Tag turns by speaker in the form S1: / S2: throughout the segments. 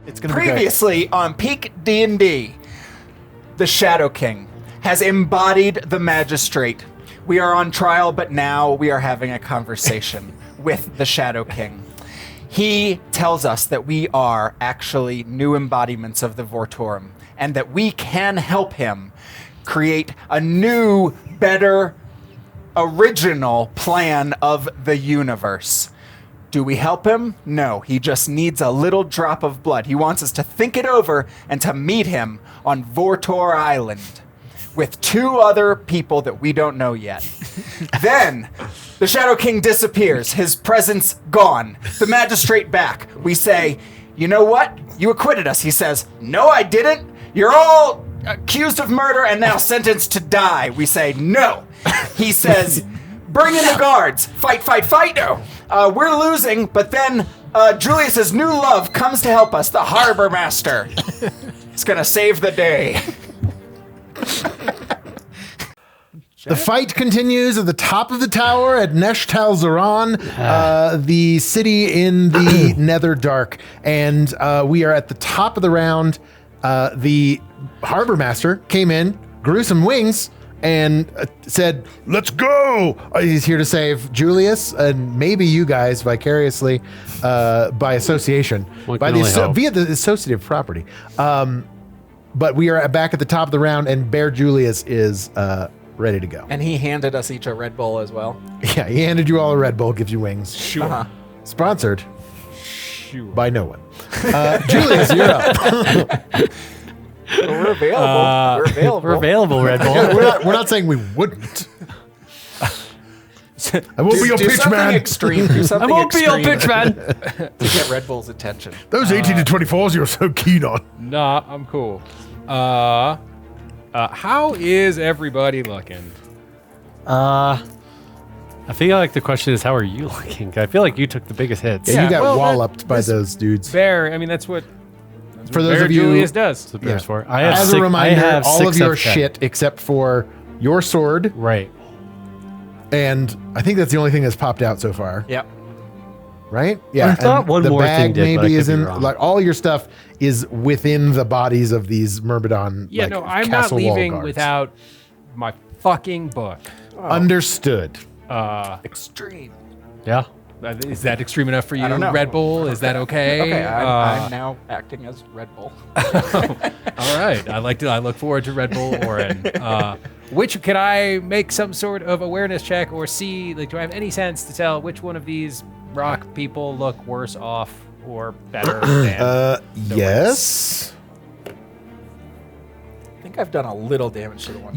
S1: It's going to be
S2: Previously on PeakD&D, the Shadow King has embodied the magistrate. We are on trial, but now we are having a conversation with the Shadow King. He tells us that we are actually new embodiments of the Vortorum, and that we can help him create a new, better, original plan of the universe. Do we help him? No, he just needs a little drop of blood. He wants us to think it over and to meet him on Vortor Island with 2 other people that we don't know yet. Then, the Shadow King disappears, his presence gone, the magistrate back. We say, you know what? You acquitted us. He says, no, I didn't. You're all accused of murder and now sentenced to die. We say, no. He says, bring in the guards. Fight, fight, fight. No. We're losing, but then Julius's new love comes to help us, the harbor master. It's gonna save the day.
S1: The fight continues at the top of the tower at Neshtal Zaran, the city in the Netherdark. And we are at the top of the round. The harbor master came in, grew some wings, and said, let's go! He's here to save Julius and maybe you guys vicariously by association, via the associative property. But we are back at the top of the round, and Bear Julius is ready to go.
S2: And he handed us each a Red Bull as well.
S1: Yeah, he handed you all a Red Bull, gives you wings.
S3: Sure.
S2: Uh-huh.
S1: Sponsored by no one. Julius, you're up.
S2: We're available.
S3: We're available, Red Bull.
S1: Yeah, we're not saying we wouldn't. I won't be your pitch man.
S2: Extreme. Do something
S3: I won't be your
S2: extreme
S3: pitch man.
S2: to get Red Bull's attention.
S1: Those 18 to 24s you're so keen on.
S3: Nah, I'm cool. How is everybody looking?
S4: I feel like the question is, how are you looking? I feel like you took the biggest hits.
S1: Yeah, you got
S3: well,
S1: walloped by those dudes.
S3: Bear, I mean, that's what
S1: For those
S3: Bear
S1: of you,
S3: Julius does.
S4: That's what Bear's
S1: Yeah.
S4: for. I have
S1: as
S4: six,
S1: a reminder,
S4: I have
S1: all
S4: 6
S1: of your
S4: 10.
S1: shit except for your sword,
S4: Right.
S1: and I think that's the only thing that's popped out so far.
S2: Yep.
S1: Right? Yeah.
S4: I thought
S1: and
S4: one
S1: the
S4: more
S1: bag
S4: thing did, but I
S1: maybe
S4: could
S1: is
S4: be
S1: in
S4: wrong.
S1: like all your stuff is within the bodies of these Myrmidon.
S3: Yeah,
S1: like,
S3: no, I'm not
S1: castle wall
S3: leaving
S1: guards.
S3: without my fucking book.
S1: Understood.
S2: Extreme.
S4: Yeah.
S3: Is that extreme enough for you,
S2: I don't know.
S3: Red Bull? Is that okay?
S2: Okay, I'm now acting as Red Bull.
S3: All right. I look forward to Red Bull Orin. Which can I make some sort of awareness check or see? Like, do I have any sense to tell which one of these rock people look worse off or better than?
S1: Yes.
S2: I think I've done a little damage to the one.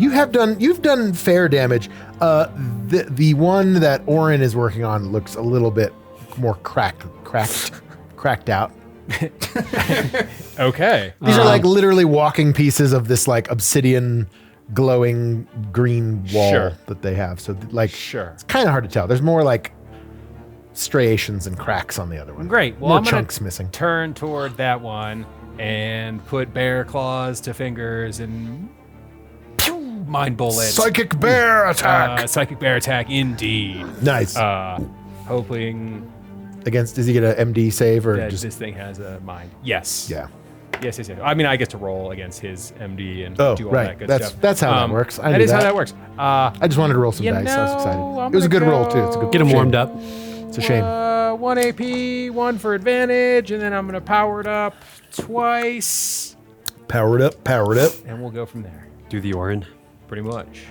S1: You've done fair damage. The one that Orin is working on looks a little bit more cracked out.
S3: Okay.
S1: These are like literally walking pieces of this like obsidian glowing green wall
S3: Sure.
S1: that they have. So like
S3: Sure.
S1: it's kind of hard to tell. There's more like striations and cracks on the other one.
S3: Great. Well,
S1: More
S3: I'm gonna
S1: chunks missing.
S3: turn toward that one and put bear claws to fingers and pew, mind bullet.
S1: Psychic bear attack.
S3: Psychic bear attack, indeed.
S1: Nice.
S3: Hoping
S1: Against, does he get an MD save or
S3: that
S1: just?
S3: this thing has a mind. Yes.
S1: Yeah.
S3: Yes. I mean, I get to roll against his MD and
S1: Oh,
S3: do all
S1: right.
S3: that good
S1: That's
S3: stuff.
S1: that's how that works. I
S3: That
S1: knew
S3: is how that works.
S1: I just wanted to roll some
S3: You
S1: dice. I was
S3: know,
S1: excited.
S3: I'm
S1: It was a good
S3: gonna
S1: roll too. It's a good.
S4: Get him
S1: shame.
S4: warmed up.
S1: It's a shame.
S3: 1 AP, 1 for advantage, and then I'm gonna power it up twice,
S1: Powered up. Powered up.
S3: and we'll go from there.
S4: Do the Orin.
S3: Pretty much.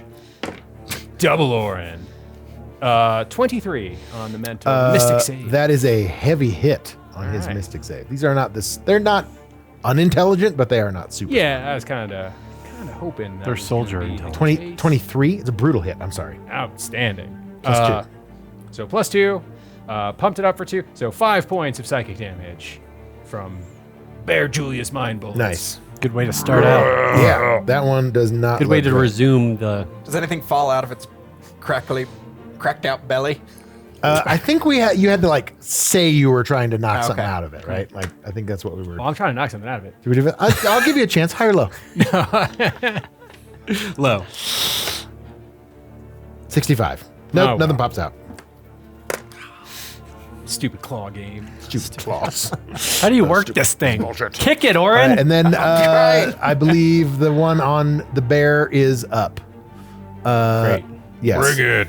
S3: Double Orin. 23 on the mental mystic save.
S1: That is a heavy hit on his
S3: Alright.
S1: mystic save. These are not this. They're not unintelligent, but they are not super.
S3: Yeah, I was kind of hoping. That
S4: They're
S3: was gonna
S4: soldier
S3: be the
S4: intelligence.
S1: 20,
S3: case.
S1: 23. It's a brutal hit. I'm sorry.
S3: Outstanding.
S1: Plus 2.
S3: So plus 2. Pumped it up for 2. So 5 points of psychic damage from Bear Julius Mind Bullets.
S1: Nice.
S4: Good way to start out.
S1: Yeah, that one does not.
S4: Good way
S1: look
S4: to
S1: good.
S4: resume the.
S2: Does anything fall out of its cracked out belly?
S1: I think you had to like say you were trying to knock
S2: Okay.
S1: something out of it, right? Like I think that's what we were.
S3: Well, I'm trying to knock something out of it.
S1: Should we do it? I'll give you a chance. High or low?
S3: Low.
S1: 65. Nope,
S3: Oh,
S1: nothing
S3: wow.
S1: pops out.
S3: Stupid claw game.
S1: Stupid claws.
S4: How do you work this thing? Kick it, Orin.
S1: And then I believe the one on the bear is up.
S4: Great.
S1: Yes.
S3: good.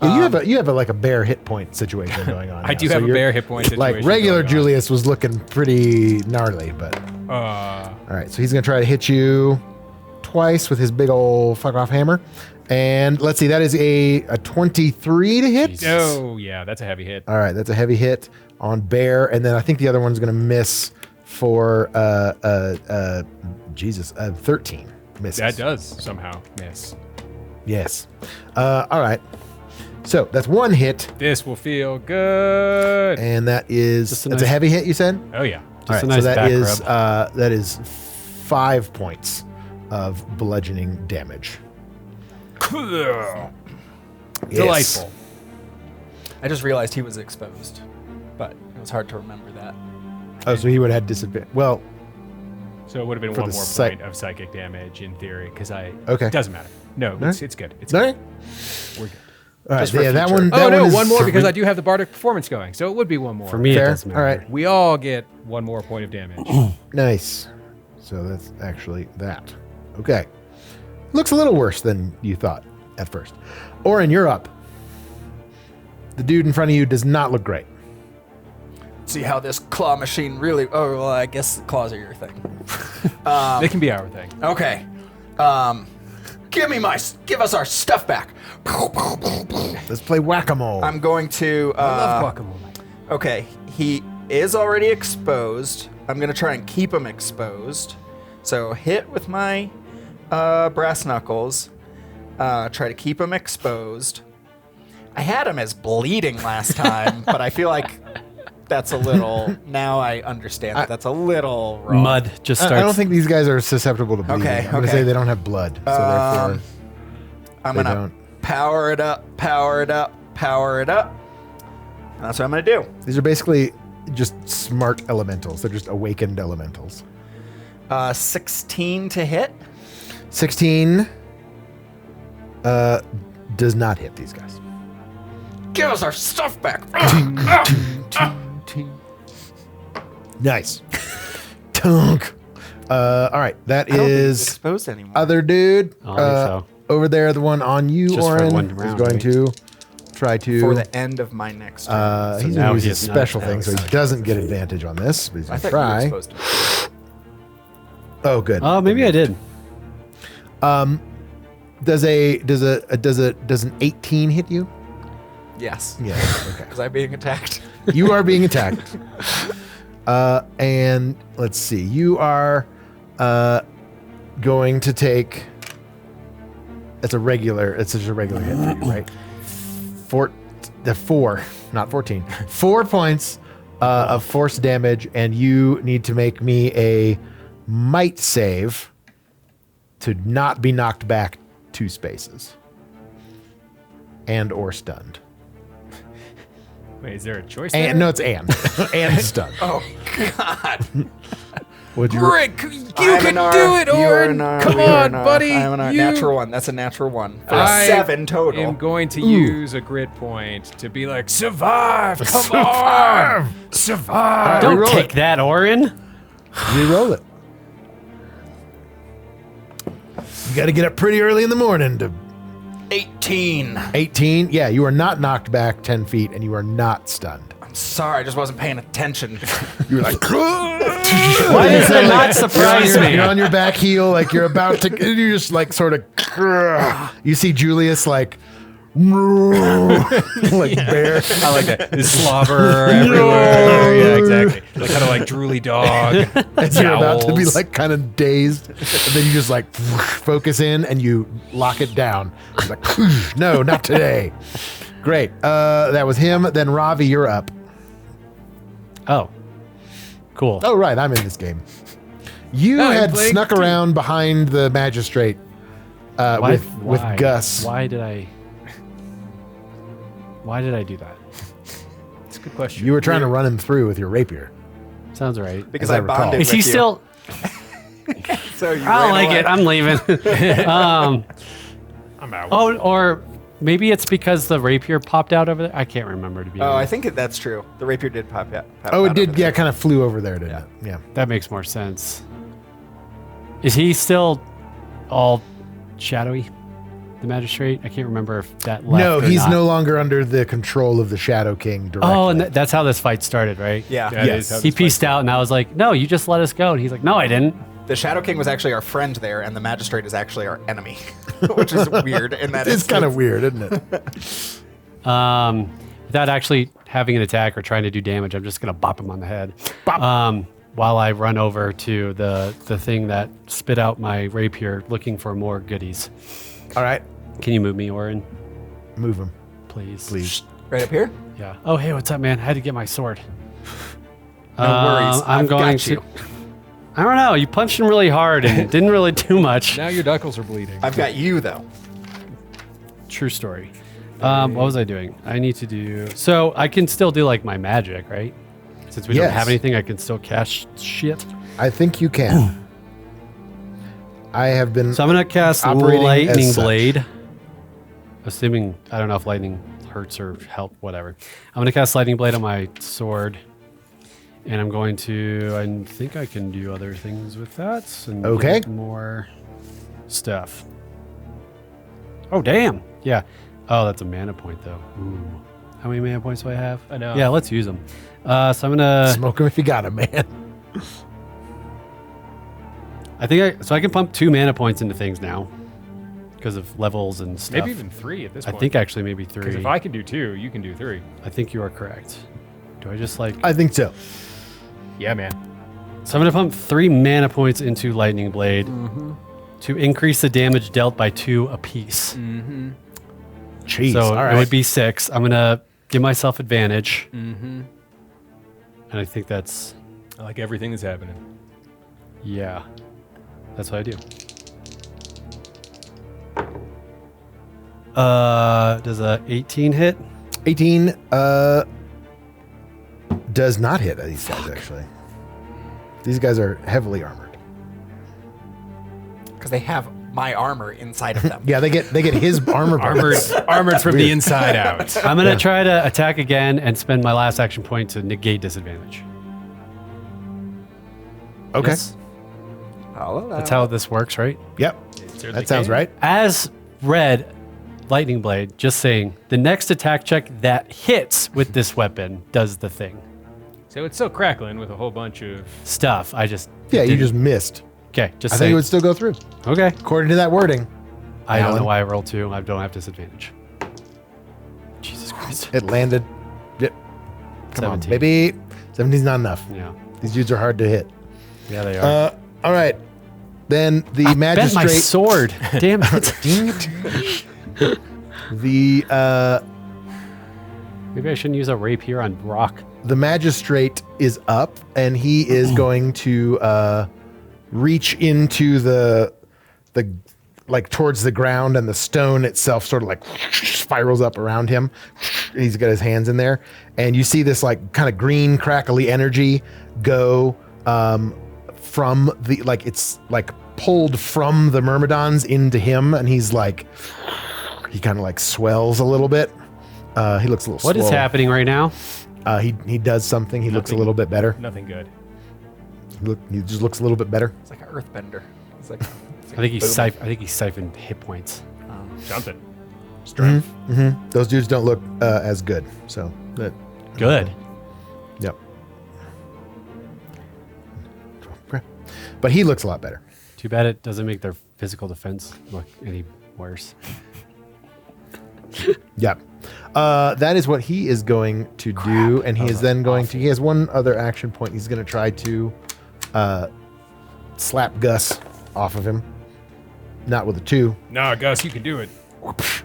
S1: Yeah, you have like a bear hit point situation going on.
S3: I do have a bear hit point situation.
S1: Like regular
S3: going on.
S1: Julius was looking pretty gnarly, but all right. So he's gonna try to hit you twice with his big old fuck off hammer, and let's see, that is a 23 to hit.
S3: Oh yeah, that's a heavy hit.
S1: All right, that's a heavy hit on bear, and then I think the other one's gonna miss for 13 misses.
S3: That does somehow miss.
S1: Yes. All right. So that's one hit,
S3: This will feel good.
S1: and that is
S4: Just a
S1: that's a
S4: nice-
S1: heavy hit. You said.
S3: Oh yeah.
S1: All right,
S4: a nice
S1: so
S4: back
S1: that is 5 points of bludgeoning damage. Yes.
S3: Delightful.
S2: I just realized he was exposed, but it was hard to remember that.
S1: Oh, so he would have had disadvantage. Well,
S3: So it would have been
S1: For
S3: one
S1: the
S3: more
S1: psych-
S3: point of psychic damage in theory, because
S1: Okay.
S3: Doesn't matter. No,
S1: right.
S3: it's good. It's
S1: all
S3: good.
S1: right.
S3: We're good.
S1: All right.
S2: Just for
S1: Yeah, that
S2: future.
S1: one.
S3: Oh
S1: that
S3: no,
S1: is
S3: one more because
S1: for-
S3: I do have the bardic performance going, so it would be one more.
S4: For me,
S1: Fair.
S4: it doesn't matter.
S1: All right.
S3: we all get one more point of damage.
S1: Nice. So that's actually that. Okay. Looks a little worse than you thought at first. Orin, you're up. The dude in front of you does not look great.
S2: See how this claw machine really. Oh, well, I guess the claws are your thing.
S3: They can be our thing.
S2: Okay. Give us our stuff back.
S1: Let's play whack-a-mole.
S2: I'm going to.
S3: I love guacamole.
S2: Okay, he is already exposed. I'm gonna try and keep him exposed. So hit with my brass knuckles. Try to keep him exposed. I had him as bleeding last time, but I feel like that's a little. Now I understand that that's a little wrong.
S4: Mud just starts.
S1: I don't think these guys are susceptible to bleeding.
S2: Okay,
S1: I'm gonna
S2: okay.
S1: say they don't have blood, so therefore
S2: I'm
S1: they
S2: gonna
S1: don't.
S2: power it up, power it up, power it up. And that's what I'm gonna do.
S1: These are basically just smart elementals. They're just awakened elementals.
S2: 16 to hit.
S1: 16 does not hit these guys.
S2: Give us our stuff back.
S1: Nice. Tunk. All right, that
S2: I don't think he's
S1: is
S2: exposed anymore.
S1: other dude
S4: I don't think so.
S1: over there. The one on you,
S4: Just for
S1: Orin,
S4: one
S1: is
S4: round,
S1: going
S4: right?
S1: to try to.
S2: For the end of my next turn.
S1: He's
S4: now
S1: going to
S4: he
S1: use his
S4: is not
S1: special thing, so he
S4: exposed.
S1: doesn't get advantage on this. But he's
S2: I
S1: going to
S2: thought you were
S1: try.
S2: exposed to it.
S1: Oh, good.
S4: Oh, maybe I did.
S1: Does an 18 hit you?
S2: Yes.
S1: Yeah. Okay.
S2: Was I being attacked?
S1: You are being attacked. And let's see. You are going to take. It's just a regular hit for you, right? 4, not 14. 4 points of force damage, and you need to make me a might save to not be knocked back 2 spaces and or stunned.
S3: Wait, is there a choice there?
S1: And no, it's and stunned.
S2: Oh, God.
S1: Would you?
S3: Rick, you
S2: I'm
S3: can
S2: an R,
S3: do it,
S2: you are
S3: Orin.
S2: an R,
S3: Come
S2: we are
S3: on,
S2: an R.
S3: buddy.
S2: I'm an R.
S3: You-
S2: Natural 1. That's a natural 1. For
S3: I
S2: 7 total.
S3: am going to use a grit point to be like, survive! Come on! Survive!
S4: Don't
S1: reroll
S4: take that, Orin.
S1: Reroll it. You got to get up pretty early in the morning to
S2: 18.
S1: 18. Yeah, you are not knocked back 10 feet, and you are not stunned.
S2: I'm sorry, I just wasn't paying attention.
S1: You're like,
S4: Why does that not surprise me?
S1: You're on your back heel, like you're about to. You're just like sort of. You see Julius like. like bear.
S3: I like that. There's slobber everywhere. Yeah, exactly. Like kind of like drooly dog.
S1: And you're about to be
S3: Jowls.
S1: like kind of dazed, and then you just like focus in and you lock it down. It's like, no, not today. Great. That was him. Then Ravi, you're up.
S4: Oh, cool.
S1: Oh right, I'm in this game. You
S3: I'm
S1: had
S3: playing
S1: snuck
S3: too.
S1: around behind the magistrate with
S4: Why?
S1: Gus.
S4: Why did I do that?
S3: That's a good question.
S1: You were trying to run him through with your rapier.
S4: Sounds right.
S2: Because
S1: As I
S2: I
S1: recall.
S2: bonded
S4: Is he
S2: with you.
S4: still?
S2: So you
S4: I
S2: ran
S4: like
S2: away.
S4: it. I'm leaving.
S3: I'm out.
S4: Oh, or Maybe it's because the rapier popped out over there. I can't remember to be
S2: Oh, I
S4: honest.
S2: think that's true. The rapier did pop out.
S1: Oh, it did. Yeah, kind of flew over there, didn't it? Yeah.
S4: That makes more sense. Is he still all shadowy? The magistrate? I can't remember if that left
S1: No,
S4: or
S1: he's
S4: not.
S1: no longer under the control of the Shadow King directly.
S4: Oh, and that's how this fight started, right?
S2: Yeah.
S3: That
S1: Yes.
S3: is how
S4: He
S3: this
S4: pieced out, and I was like, "No, you just let us go." And he's like, "No, I didn't."
S2: The Shadow King was actually our friend there, and the magistrate is actually our enemy, which is weird. In that
S1: It's kind of
S2: instance.
S1: weird, isn't it?
S4: Without actually having an attack or trying to do damage, I'm just gonna bop him on the head. While I run over to the thing that spit out my rapier, looking for more goodies.
S1: All right.
S4: Can you move me, Orin,
S1: Move him,
S4: please?
S1: please.
S2: Right up here.
S4: Yeah. Oh, hey, what's up, man? I had to get my sword.
S2: No worries.
S4: I'm
S2: I've
S4: going
S2: got
S4: to.
S2: you.
S4: I don't know. You punched him really hard and didn't really do much.
S3: Now your knuckles are bleeding.
S2: I've got you though.
S4: True story. What was I doing? I need to do. So I can still do like my magic, right? Since we don't
S1: Yes.
S4: have anything, I can still cast shit.
S1: I think you can. I have been.
S4: So I'm gonna cast
S1: Operating
S4: lightning
S1: as such.
S4: blade. Assuming I don't know if lightning hurts or help, whatever. I'm gonna cast lightning blade on my sword, and I'm going to. I think I can do other things with that. And
S1: Okay.
S4: get more stuff. Oh damn! Yeah. Oh, that's a mana point though. Ooh. How many mana points do I have?
S3: Enough.
S4: Yeah, let's use them. So I'm gonna.
S1: Smoke him if you got him, man.
S4: I think so I can pump 2 mana points into things now because of levels and stuff.
S3: Maybe even 3 at this
S4: I
S3: point.
S4: think actually maybe 3.
S3: Because if I can do 2, you can do 3.
S4: I think you are correct. Do I just like?
S1: I think so.
S3: Yeah, man.
S4: So I'm gonna pump 3 mana points into lightning blade to increase the damage dealt by 2 apiece.
S1: Jeez.
S4: So
S1: all
S4: it
S1: right.
S4: would be 6. I'm gonna give myself advantage, and I think that's
S3: I like everything that's happening.
S4: yeah. That's what I do. Does a 18 hit?
S1: 18 does not hit these guys, actually. These guys are heavily armored.
S2: Because they have my armor inside of them.
S1: Yeah, they get his armor parts.
S3: Armored from the inside out.
S4: I'm gonna try to attack again and spend my last action point to negate disadvantage.
S1: Okay.
S4: Yes?
S2: I'll allow
S4: That's how this works, right?
S1: Yep.
S3: Certainly
S1: That sounds
S3: can.
S1: right.
S4: As red lightning blade, just saying, the next attack check that hits with this weapon does the thing.
S3: So it's still crackling with a whole bunch of...
S4: Stuff. I just
S1: Yeah, you
S4: didn't-
S1: just missed.
S4: okay. Just
S1: I think
S4: saying.
S1: it would still go through.
S4: Okay.
S1: According to that wording,
S4: I don't
S1: Alan.
S4: know why I rolled 2. I don't have disadvantage. Jesus Christ.
S1: it landed. Yep. Come
S4: 17.
S1: on, baby. 17's not enough.
S4: Yeah.
S1: These dudes are hard to hit.
S4: Yeah, they are.
S1: All right. Then the
S4: Bent my
S1: magistrate.
S4: sword. Damn it.
S1: Dang it. The
S4: Maybe I shouldn't use a rapier on rock.
S1: the magistrate is up, and he is going to reach into the like towards the ground, and the stone itself sort of like spirals up around him. He's got his hands in there, and you see this like kind of green crackly energy go from the it's like pulled from the myrmidons into him, and he's like he kind of like swells a little bit. He looks a little.
S4: What is
S1: swole.
S4: happening right now?
S1: He does something. He looks a
S3: Nothing.
S1: little bit better.
S3: Nothing good.
S1: He just looks a little bit better.
S2: It's like an earthbender. It's like,
S4: I think he siphoned hit points.
S3: Jumping.
S2: strength.
S1: Those dudes don't look as good. So that.
S4: Good.
S1: Yep. Okay. But he looks a lot better.
S4: Too bad it doesn't make their physical defense look any worse.
S1: Yep. That is what he is going to do, and he is then going to. He has one other action point. He's going to try to slap Gus off of him. Not with a 2.
S3: Nah, Gus, you can do it.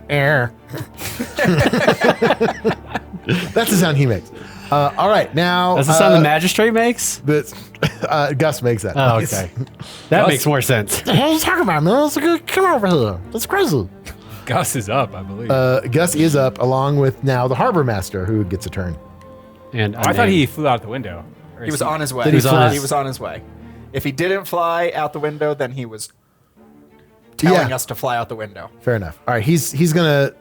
S1: Air. That's the sound he makes. All right, now
S4: That's the sound the magistrate makes?
S1: this, Gus makes that.
S4: Oh,
S1: noise.
S4: okay. That
S3: Gus-
S4: makes more sense.
S1: What are you talking about, man? Come over here. That's crazy.
S3: Gus is up, I believe.
S1: Gus is up, along with now the harbor master, who gets a turn.
S4: And
S3: I thought he flew out the window. Or
S2: He
S3: is
S2: was on his way.
S1: Did he fly?
S2: He was on his way. If he didn't fly out the window, then he was telling
S1: Yeah.
S2: us to fly out the window.
S1: Fair enough. All right, he's gonna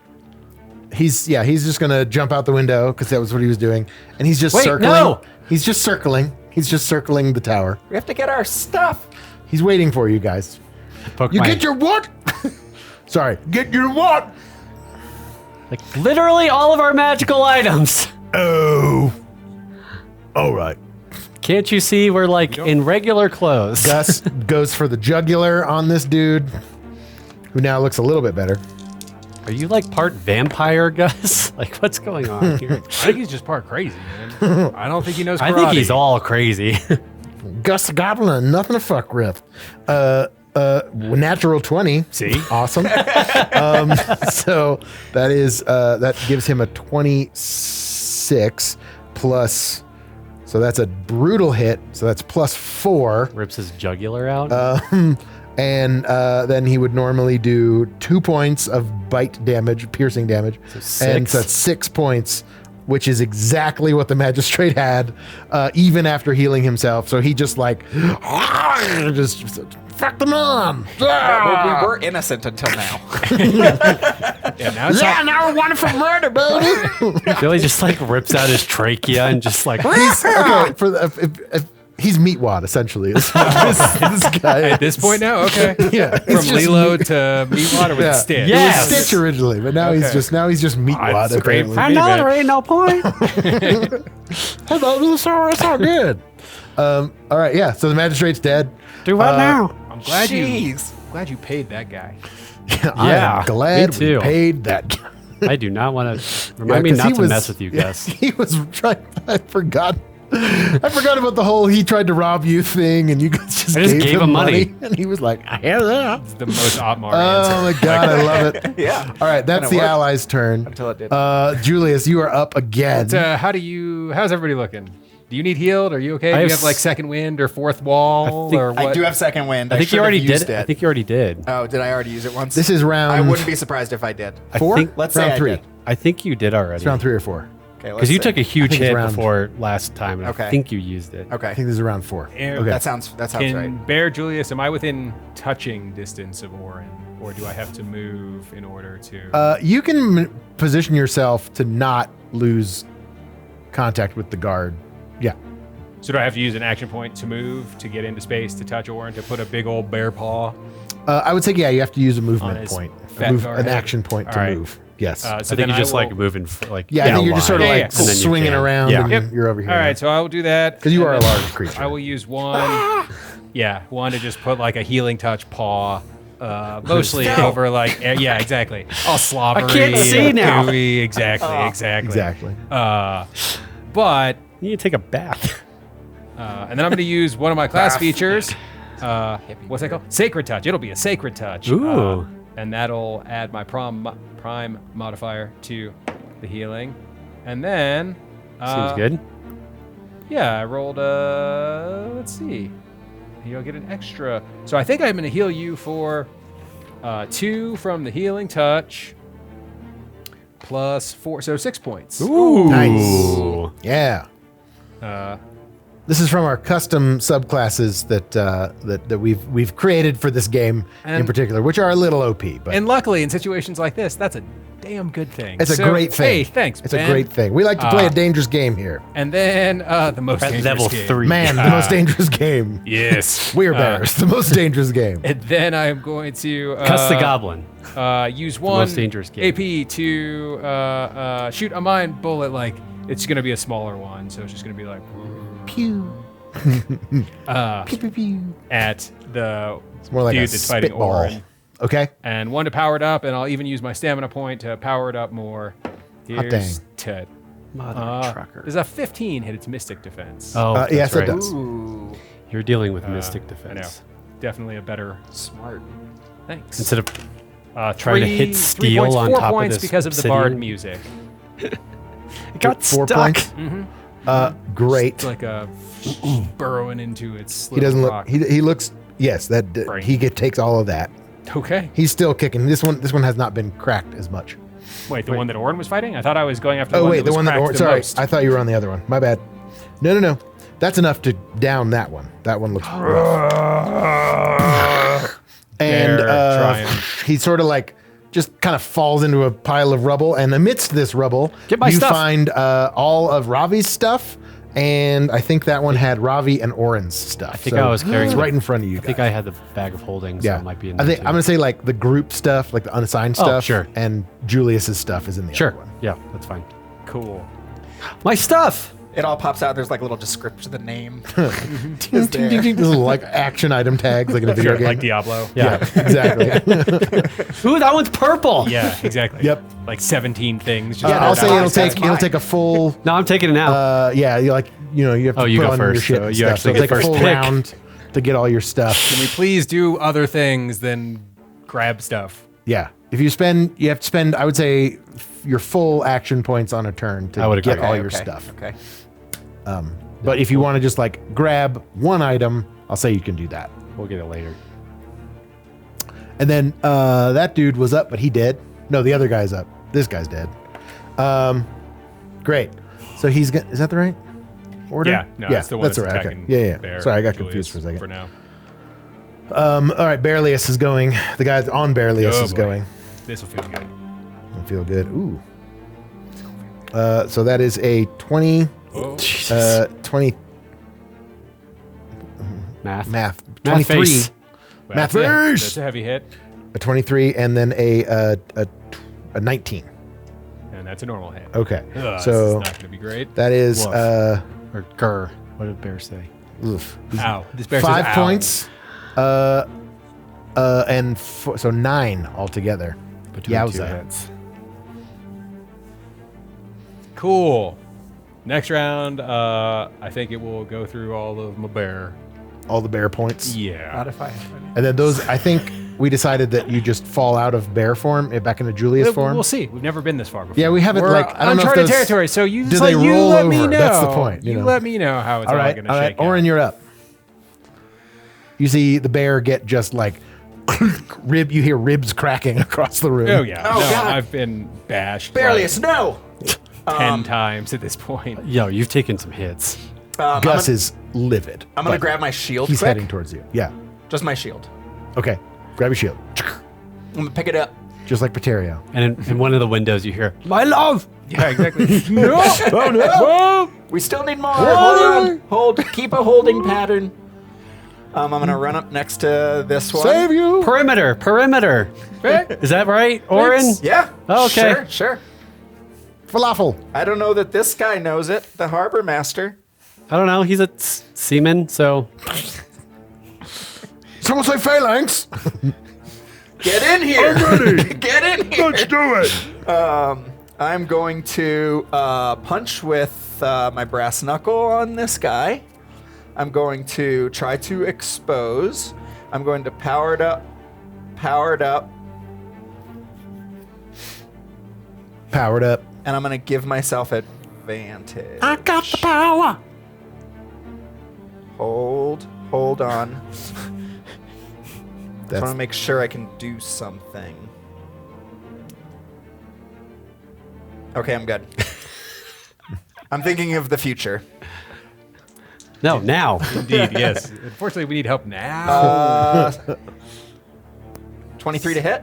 S1: He's just gonna jump out the window because that was what he was doing, and he's just
S4: Wait,
S1: circling.
S4: no!
S1: He's just circling. He's just circling the tower.
S2: We have to get our stuff.
S1: He's waiting for you guys. You get your what? Sorry, get your what?
S4: like literally all of our magical items.
S1: Oh, all right.
S4: Can't you see we're like in regular clothes?
S1: Gus goes for the jugular on this dude, who now looks a little bit better.
S4: Are you like part vampire, Gus? Like what's going on here?
S3: I think he's just part crazy, man. I don't think he knows karate.
S4: I think he's all crazy.
S1: Gus the Goblin, nothing to fuck with. Natural 20.
S4: See?
S1: Awesome. So that gives him a 26 plus. So that's a brutal hit. So that's plus 4.
S4: Rips his jugular out.
S1: And then he would normally do 2 points of bite damage, piercing damage.
S4: So
S1: And so that's 6 points, which is exactly what the magistrate had, even after healing himself. So he just like, just fuck them on.
S2: Well, we were innocent until now.
S1: Now we're wanted for murder, baby.
S4: Billy just like rips out his trachea and just like
S1: He's okay if he's meatwad essentially. This guy
S3: At this point now, okay.
S1: yeah,
S3: From Lilo to Meatwater with Stitch.
S1: He was
S4: Yes.
S1: Stitch originally, but now he's just meatwad.
S3: It's great
S1: apparently.
S3: for
S4: I
S3: me,
S4: know
S3: man.
S4: there ain't no point.
S1: Hello, sorry, it's all good. All right, yeah. So the magistrate's dead.
S4: Do what now?
S3: I'm glad
S2: Jeez.
S3: glad you paid that guy.
S1: I am glad
S4: me too.
S1: we paid that guy.
S4: I do not want to remind me
S1: 'cause
S4: not
S1: he
S4: to
S1: was-
S4: mess with you, Gus.
S1: He was trying. I forgot about the whole he tried to rob you thing, and you guys just,
S4: I just
S1: gave
S4: gave him money.
S1: and he was like, "I have that."
S3: It's the most Otmar
S1: Oh
S3: answer.
S1: my god, I love it.
S2: Yeah.
S1: All right, that's
S2: And it
S1: the
S2: worked.
S1: allies' turn.
S2: Until it did.
S1: Julius, you are up again.
S3: How's everybody looking? Do you need healed? Are you okay? Do
S4: I
S3: you
S4: have
S3: have like second wind or fourth wall
S4: I think-
S3: or what?
S2: I do have second wind.
S4: I think
S2: should
S4: you
S2: have
S4: already
S2: used
S4: did.
S2: it.
S4: I think you already did.
S2: Oh, did I already use it once?
S1: This is round.
S2: I wouldn't be surprised if I did.
S1: 4.
S4: think-
S2: Let's say
S1: round
S2: I
S1: 3.
S2: did.
S4: I think you did already.
S1: It's round 3 or 4.
S2: Okay,
S4: Because you took a huge
S1: think it's
S4: hit
S1: round-
S4: before last time, and
S2: Okay.
S4: I think you used it.
S1: I
S2: Okay.
S1: think this is round 4.
S3: Yeah,
S1: Okay.
S2: That sounds
S3: Can
S2: right.
S3: Bear Julius, am I within touching distance of Orin? Or do I have to move in order to...
S1: You can position yourself to not lose contact with the guard. Yeah.
S3: So do I have to use an action point to move, to get into space, to touch Orin, to put a big old bear paw?
S1: I would say, yeah, you have to use a
S3: On
S1: movement
S3: his
S1: point.
S3: fat guard
S1: An
S3: head.
S1: action point
S3: All
S1: to
S3: right.
S1: move. Yes.
S3: So
S4: I think
S3: then
S4: you just
S3: will-
S4: like moving, like
S1: yeah, I think you're just sort of
S3: Yeah,
S1: like
S3: yeah, cool.
S4: And then you
S1: swinging
S4: can.
S1: around
S4: Yeah.
S1: and
S3: Yep.
S1: you're over here.
S3: All right, so I will do that.
S1: Because you
S3: and
S1: are a
S3: then
S1: large creature.
S3: I will use one. Yeah, one to just put like a healing touch paw. Mostly over like yeah, exactly. All slobbery.
S4: I can't see
S3: and
S4: now.
S3: gooey. Exactly.
S1: Exactly.
S3: But
S4: You need to take a bath.
S3: and then I'm going to use one of my class features. What's that called? Sacred touch. It'll be a sacred touch.
S4: Ooh.
S3: And that'll add my prime modifier to the healing. And then
S4: Seems good.
S3: yeah, I rolled let's see. You'll get an extra. So I think I'm going to heal you for 2 from the healing touch plus 4, so 6 points.
S4: Ooh.
S1: Nice. Yeah.
S3: Uh,
S1: This is from our custom subclasses that we've created for this game in
S3: And-
S1: particular, which are a little OP, but
S3: and luckily, in situations like this, that's a damn good thing.
S1: it's a
S3: So,
S1: great thing.
S3: Hey, thanks,
S1: It's
S3: Ben.
S1: a great thing. We like to play a dangerous game here.
S3: And then the most
S4: At
S3: dangerous
S4: level
S3: game.
S4: 3.
S1: Man, the most dangerous game.
S3: Yes.
S1: We're bears. The most dangerous game.
S3: And then I'm going to
S4: Cuss the goblin.
S3: use one
S4: most dangerous game.
S3: AP to shoot a mind bullet. Like it's going to be a smaller one, so it's just going to be like
S1: Pew. Pew, pew, pew.
S3: at the
S1: It's more like
S3: dude
S1: a
S3: that's fighting
S1: spitball.
S3: Orin.
S1: Okay.
S3: And one to power it up, and I'll even use my stamina point to power it up more. Here's to
S4: Mother trucker.
S3: does a 15 hit its mystic defense?
S4: Oh, that's
S1: yes,
S4: right.
S1: it does.
S2: Ooh,
S4: You're dealing with mystic
S3: I know.
S4: defense.
S3: Definitely a better.
S2: smart.
S3: Thanks.
S4: Instead of trying to hit
S3: 3
S4: steel
S3: points,
S4: on
S3: 4
S4: top of
S3: points
S4: this
S3: because of the
S4: obsidian.
S3: bard music.
S4: it got
S1: 4
S4: stuck.
S1: points. Great.
S3: It's like a burrowing into its.
S1: He doesn't look.
S3: rock.
S1: He looks. Yes, that
S3: Brain.
S1: takes all of that.
S3: Okay.
S1: He's still kicking. This one has not been cracked as much.
S3: Wait, the one that Orin was fighting? I thought I was going after the
S1: Oh
S3: one
S1: wait,
S3: that
S1: the
S3: was
S1: one that.
S3: cracked the
S1: Sorry,
S3: most.
S1: I thought you were on the other one. My bad. No. That's enough to down that one. That one looks rough. And
S3: Bear triumph.
S1: he sort of like just kind of falls into a pile of rubble. And amidst this rubble,
S4: Get my
S1: you
S4: stuff.
S1: find all of Ravi's stuff. And I think that one had Ravi and Oren's stuff. I
S4: think I was carrying
S1: it's
S4: the-
S1: right in front of you.
S4: I think I had the bag of holding, so it might be in
S1: I
S4: there
S1: think I'm gonna say like the group stuff, like the unassigned stuff.
S4: sure.
S1: And Julius's stuff is in the
S4: Sure.
S1: other one.
S4: Yeah, that's fine.
S3: Cool.
S4: My stuff!
S2: It all pops out. There's like a little description of the name.
S1: Ding, ding, ding, ding. This is like action item tags, like in a video game.
S3: Like Diablo.
S4: Yeah.
S1: Exactly.
S4: Ooh, that one's purple!
S3: Yeah, exactly.
S1: Yep.
S3: Like 17 things. just
S1: Yeah,
S3: rolled
S1: I'll say
S3: out.
S1: it'll take a full.
S4: No, I'm taking it now.
S1: Yeah, you like you have to
S4: Oh, you
S1: put
S4: go
S1: on your
S4: first,
S1: shit
S4: so
S1: and
S4: you
S1: stuff.
S4: actually
S1: it'll
S4: get
S1: take a
S4: first
S1: full
S4: pick.
S1: round to get all your stuff.
S3: Can we please do other things than grab stuff?
S1: Yeah, if you have to spend, I would say, your full action points on a turn to
S4: I would agree.
S1: get all
S2: Okay,
S1: your
S2: okay,
S1: stuff.
S2: Okay.
S1: But if you want to just like grab one item, I'll say you can do that.
S4: We'll get it later.
S1: And then that dude was up, but he dead. No, the other guy's up. This guy's dead. Great. So is that the right order?
S3: Yeah, no, that's the one that's
S1: right. Okay.
S3: attacking
S1: Yeah.
S3: Bear,
S1: Sorry, I got
S3: Julius,
S1: confused for a second.
S3: For now.
S1: All right, Berlius is going. The guy on Berlius
S3: Oh,
S1: is
S3: boy.
S1: going.
S3: This will feel good.
S1: I feel good. Ooh. So that is a 20.
S3: Oh,
S1: 20
S4: Math.
S1: math.
S4: Math
S1: 23.
S4: face.
S1: Math
S3: that's
S1: face.
S3: a heavy hit,
S1: A 23 and then a 19.
S3: and that's a normal hit.
S1: Okay.
S3: Ugh, this is
S1: so
S3: not going to be great.
S1: that is
S4: Woof. Or grr. What did Bear say?
S1: oof.
S3: Ow. This bear says
S1: 5
S3: ow.
S1: points. And so 9 altogether.
S4: Between two
S1: Yowza.
S4: hits.
S3: Cool. Next round, I think it will go through all of my bear.
S1: All the bear points.
S3: Yeah.
S2: Not if I have any.
S1: And then those, I think we decided that you just fall out of bear form back into Julius form.
S3: We'll see. We've never been this far before.
S1: Yeah, we haven't,
S3: We're
S1: like, I don't know if
S3: uncharted
S1: those-
S3: territory. So you
S1: do
S3: just
S1: they
S3: you
S1: roll
S3: let me
S1: over?
S3: know.
S1: That's the point, you know.
S3: let me know how it's
S1: all
S3: all
S1: right,
S3: going
S1: all
S3: to
S1: right.
S3: shake out.
S1: Oren, you're up. You see the bear get just like rib. You hear ribs cracking across the room.
S3: Oh yeah.
S2: Oh,
S3: no,
S2: God.
S3: I've been bashed
S2: Berlius, no.
S3: like 10 times at this point.
S4: Yo, you've taken some hits.
S1: Gus is livid.
S2: I'm gonna
S1: but
S2: grab my shield.
S1: He's
S2: quick.
S1: heading towards you. Yeah.
S2: Just my shield.
S1: Okay. Grab your shield.
S2: I'm gonna pick it up.
S1: Just like Paterio.
S4: And in one of the windows, you hear, "My love!"
S3: Yeah, exactly. no.
S1: Oh no!
S2: We still need more. Hold on. Keep a holding pattern. I'm gonna run up next to this one.
S1: Save you!
S4: Perimeter. Is that right, Oren?
S2: Yeah.
S4: Oh, okay.
S2: Sure.
S1: Falafel.
S2: I don't know that this guy knows it. The harbor master.
S4: I don't know. He's a seaman, so
S1: Someone say phalanx.
S2: Get in here.
S1: I'm ready.
S2: Get in here.
S1: Let's do it.
S2: I'm going to punch with my brass knuckle on this guy. I'm going to try to expose. I'm going to power it up.
S1: Powered up.
S2: And I'm going to give myself advantage.
S1: I got the power.
S2: Hold on. Just
S1: That's
S2: want to make sure I can do something. Okay, I'm good. I'm thinking of the future.
S4: no. Now,
S3: Indeed, yes. Unfortunately, we need help now.
S2: 23 to hit.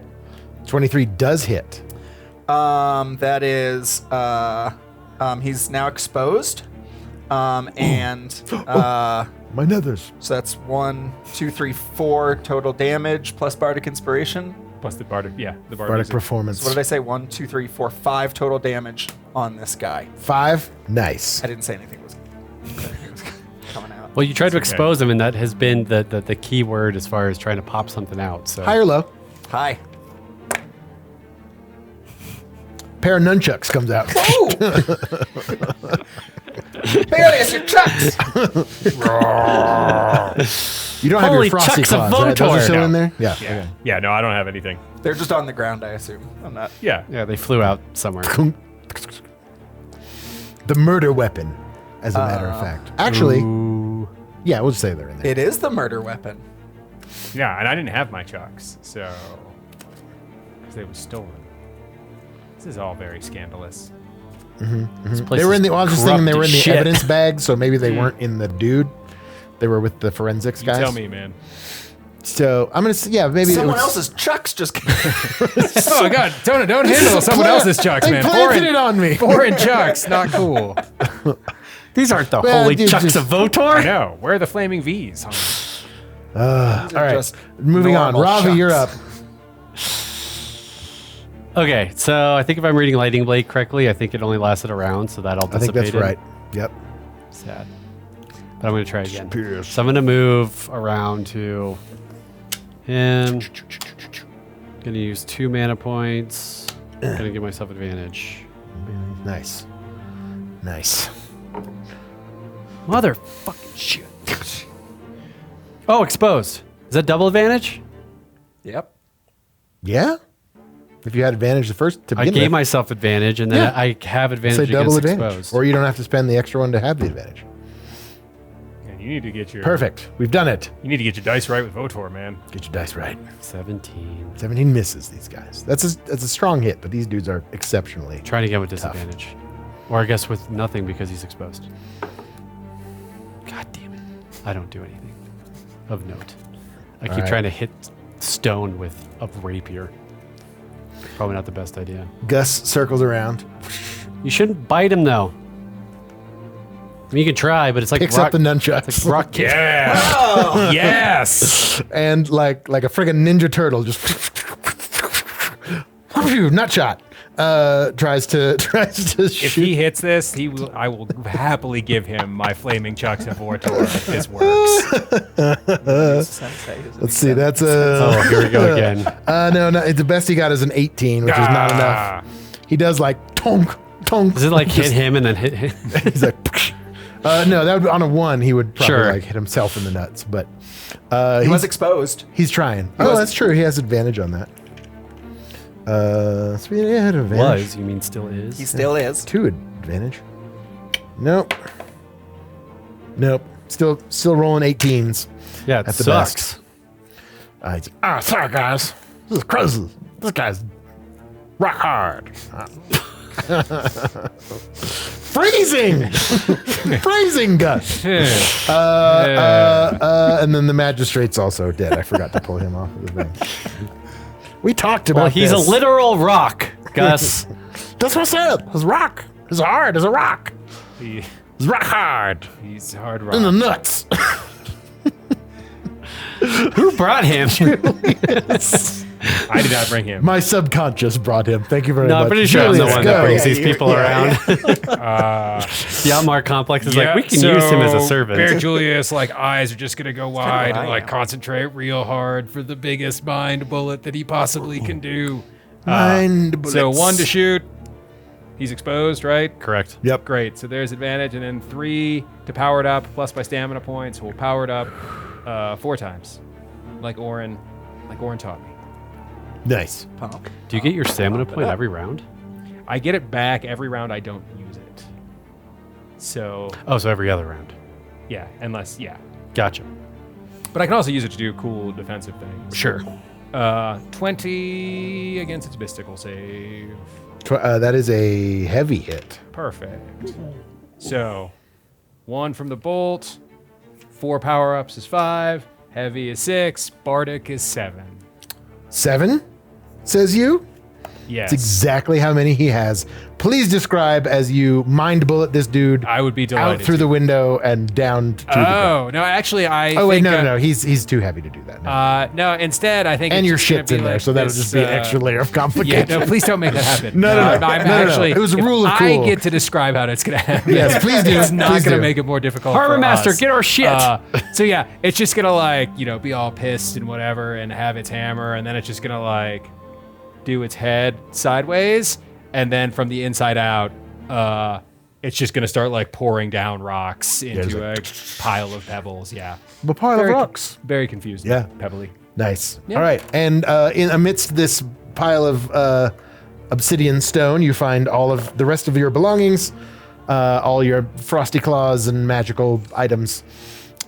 S1: 23 does hit.
S2: That is, he's now exposed. And
S1: My nethers.
S2: so that's 1, 2, 3, 4 total damage plus Bardic Inspiration.
S3: Plus the Bardic. Yeah, the
S1: Bardic
S3: Bardic.
S1: performance.
S2: What did I say? 1, 2, 3, 4, 5 total damage on this guy.
S1: 5. Nice.
S2: I didn't say anything was coming out.
S4: well, you tried to
S3: It's okay.
S4: expose him, and that has been the key word as far as trying to pop something out. So
S1: High or low?
S2: Hi.
S1: Pair of nunchucks comes out.
S2: Berlius, your trucks!
S1: You don't have
S4: Holy
S1: your frosty
S4: chucks of
S1: claws, right? Those are
S4: Votor.
S1: still
S3: No.
S1: in there? Yeah.
S3: Yeah.
S1: Okay.
S3: Yeah, no, I don't have anything.
S2: They're just on the ground, I assume. I'm not.
S3: Yeah.
S4: yeah, they flew out somewhere.
S1: The murder weapon, as a matter of fact. Actually,
S4: Ooh.
S1: yeah, we'll just say they're in there.
S2: It is the murder weapon.
S3: Yeah, and I didn't have my chucks, so. Because they were stolen. This is all very scandalous.
S4: This place
S1: They were in
S4: is
S1: the. Well, I was just thinking they
S4: corrupt
S1: were in
S4: as
S1: the
S4: shit.
S1: evidence bag, so maybe they weren't in the dude. They were with the forensics
S3: You
S1: guys.
S3: tell me, man.
S1: So I'm gonna maybe
S2: Someone else's chucks just came.
S3: Oh my God! Don't handle someone else's chucks,
S1: They
S3: man.
S1: planted it on me.
S3: Foreign chucks, not cool.
S4: These aren't the
S1: Well,
S4: holy
S1: dude,
S4: chucks
S1: just-
S4: of Votor.
S3: No, where are the flaming V's?
S1: All right,
S2: just
S1: moving on.
S2: normal
S1: Ravi,
S2: chucks.
S1: you're up.
S4: Okay, so I think if I'm reading Lightning Blade correctly, I think it only lasted a round, so that all
S1: I think
S4: dissipated.
S1: that's right. Yep.
S4: Sad. But I'm going to try again. So I'm going to move around to him. Going to use 2 mana points. Going to give myself advantage.
S1: Nice.
S4: Motherfucking shit. Oh, exposed. Is that double advantage?
S2: Yep.
S1: Yeah. If you had advantage the first to
S4: I
S1: begin
S4: gave
S1: with,
S4: myself advantage, and then
S1: Yeah.
S4: I have
S1: say
S4: advantage
S1: double
S4: against
S1: advantage,
S4: exposed.
S1: or you don't have to spend the extra one to have the advantage.
S3: And you need to get your
S1: Perfect. We've done it.
S3: You need to get your dice right with Votor, man.
S1: Get your dice right.
S4: 17.
S1: 17 misses these guys. That's a strong hit, but these dudes are exceptionally.
S4: Trying to get with disadvantage. Or I guess with nothing because he's exposed. God damn it. I don't do anything of note. I keep
S1: right.
S4: trying to hit stone with a rapier. Probably not the best idea.
S1: Gus circles around,
S4: You shouldn't bite him though. I mean, you can try, but it's like
S1: picks
S4: rock,
S1: up the nunchucks,
S4: it's like rock kick.
S3: Yeah. Yes.
S1: and like a friggin' ninja turtle, just nut shot. Tries to
S3: If
S1: shoot.
S3: he hits this, I will happily give him my flaming chucks of Votor if this works.
S1: Let's see. That's
S4: Oh, here we go again.
S1: no. The best he got is an 18, which is not enough. He does like tonk.
S4: Does it like hit him and then hit him?
S1: He's like, no, that would be on a 1. He would probably
S4: Sure.
S1: like hit himself in the nuts, but
S2: He was exposed.
S1: he's trying.
S2: was-
S1: That's true. He has advantage on that. So he had advantage.
S4: Was, you mean still is?
S2: He still is.
S1: 2 advantage. Nope. Still rolling 18s.
S4: Yeah, it
S1: At the
S4: sucks.
S1: Sorry guys. This is crazy. This guy's rock hard. Freezing! Freezing Gus. And then the magistrate's also dead. I forgot to pull him off of the thing. We talked about
S4: Well, he's
S1: this.
S4: a literal rock, Gus.
S1: That's what I said. His rock. His hard as a rock.
S3: He-
S1: His rock hard.
S3: He's hard
S1: In the
S3: rock.
S1: nuts.
S4: Who brought him?
S3: I did not bring him.
S1: My subconscious brought him. Thank you very much.
S4: No, I'm pretty sure I'm the
S1: Julius,
S4: one
S1: go.
S4: that brings
S2: Yeah,
S4: these people around. The Outmark complex is like, we can use him as a servant.
S3: Bear Julius, like, eyes are just gonna go wide
S2: what
S3: and
S2: I
S3: like
S2: am.
S3: concentrate real hard for the biggest mind bullet that he possibly can do.
S1: Mind
S3: So
S1: bullets.
S3: 1 to shoot. He's exposed, right?
S4: Correct.
S1: Yep.
S3: Great. So there's advantage, and then 3 to power it up, plus my stamina points. We'll power it up 4 times, like Orin taught me.
S1: Nice.
S2: Pump.
S4: Do you get your stamina
S2: Pump it
S4: point
S2: up.
S4: every round?
S3: I get it back every round. I don't use it. So
S4: Oh, so every other round.
S3: yeah, unless yeah.
S4: Gotcha.
S3: But I can also use it to do cool defensive things.
S4: Sure.
S3: 20 against its mystical save.
S1: That is a heavy hit.
S3: Perfect. So 1 from the bolt. 4 power ups is 5. Heavy is 6. Bardic is 7.
S1: 7, says you?
S3: Yes.
S1: That's exactly how many he has. Please describe as you mind bullet this dude
S3: I would be delighted.
S1: out through
S3: to.
S1: the window and down to the ground.
S3: Oh no! Actually, I.
S1: Oh wait,
S3: think,
S1: no. He's too heavy to do that. No.
S3: No, instead, I think.
S1: And
S3: it's
S1: your
S3: just gonna
S1: shit's
S3: be
S1: in there,
S3: like
S1: so that'll
S3: this,
S1: just be an extra layer of
S3: Yeah,
S1: complication.
S3: no, please don't make that happen.
S1: No.
S3: I'm
S1: No.
S3: actually.
S1: It was a
S3: if
S1: rule of
S3: I
S1: cool.
S3: get to describe how it's gonna happen.
S1: Yes, please do.
S3: It's not
S1: Please
S3: gonna
S1: do.
S3: make it more difficult.
S4: Harbor
S3: for
S4: Master,
S3: us.
S4: get our shit.
S3: So yeah, it's just gonna like be all pissed and whatever, and have its hammer, and then it's just gonna like do its head sideways, and then from the inside out, it's just gonna start like pouring down rocks into a pile of pebbles. Yeah,
S1: The pile of
S3: Very-
S1: rocks.
S3: very confused.
S1: Yeah.
S3: pebbly.
S1: Nice.
S3: Yeah.
S1: All right. And in amidst this pile of obsidian stone, you find all of the rest of your belongings, all your frosty claws and magical items,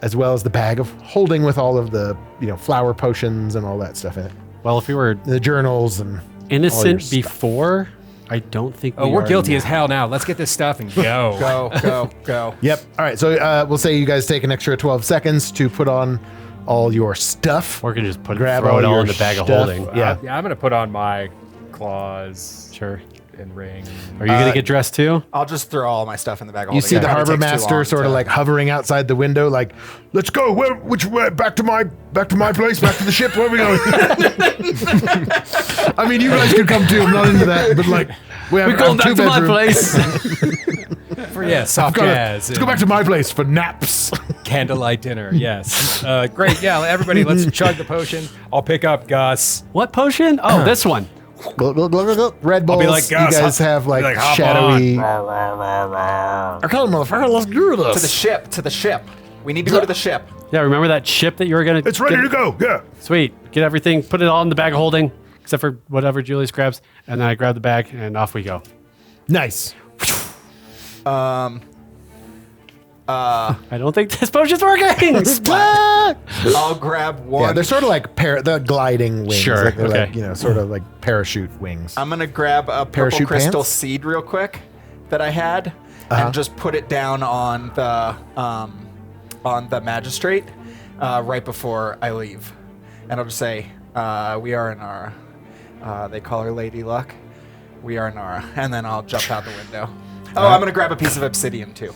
S1: as well as the bag of holding with all of the flower potions and all that stuff in it.
S4: Well, if we were
S1: The journals and
S4: innocent
S1: stuff.
S4: before, I don't think
S3: Oh,
S4: we
S3: we're
S4: are
S3: guilty
S4: now.
S3: as hell now. Let's get this stuff and go.
S2: Go.
S1: Yep. All right. So we'll say you guys take an extra 12 seconds to put on all your stuff.
S4: Or we can just throw
S1: Grab
S4: it
S1: all
S4: all
S1: your
S4: in the bag of
S1: stuff.
S4: holding.
S1: Yeah.
S3: Yeah, I'm gonna put on my claws
S4: Sure.
S3: and ring.
S4: Are you gonna get dressed too?
S2: I'll just throw all my stuff in the bag of
S1: You
S2: holding.
S1: see
S2: It
S1: the
S2: probably
S1: harbor
S2: takes too
S1: master
S2: long
S1: sort of
S2: to-
S1: like hovering outside the window, like, "Let's go. Which way? Back to my place. Back to the ship. Where are we going?" I mean, you guys could come too. I'm not into that, but like, we have
S4: Going back
S1: two
S4: to my
S1: bedrooms.
S4: place.
S3: For soft jazz.
S1: Let's go back to my place for naps.
S3: candlelight dinner. Yes. Great. Yeah, everybody, let's chug the potion. I'll pick up Gus.
S4: What potion? Oh, this one.
S1: Red Bulls.
S3: be like,
S1: you
S3: "Gus,
S1: guys have like
S3: like, hop
S1: shadowy. Okay, motherfucker, let's do this.
S2: To the ship. We need to go to the ship.
S4: Yeah, remember that ship that you were gonna?
S1: It's ready to go. Yeah.
S4: Sweet. Get everything. Put it all in the bag of holding, except for whatever Julius grabs, and then I grab the bag and off we go.
S1: Nice.
S4: I don't think this potion's working.
S2: I'll grab one.
S1: Yeah, they're sort of like the gliding wings.
S4: Sure,
S1: Like they're
S4: okay.
S1: like, sort of like parachute wings.
S2: I'm gonna grab a purple
S1: Parachute
S2: crystal
S1: pants?
S2: seed real quick that I had, and just put it down on the magistrate right before I leave, and I'll just say, "We are in our." They call her Lady Luck. We are Nara, and then I'll jump out the window. Oh, I'm gonna grab a piece of obsidian too.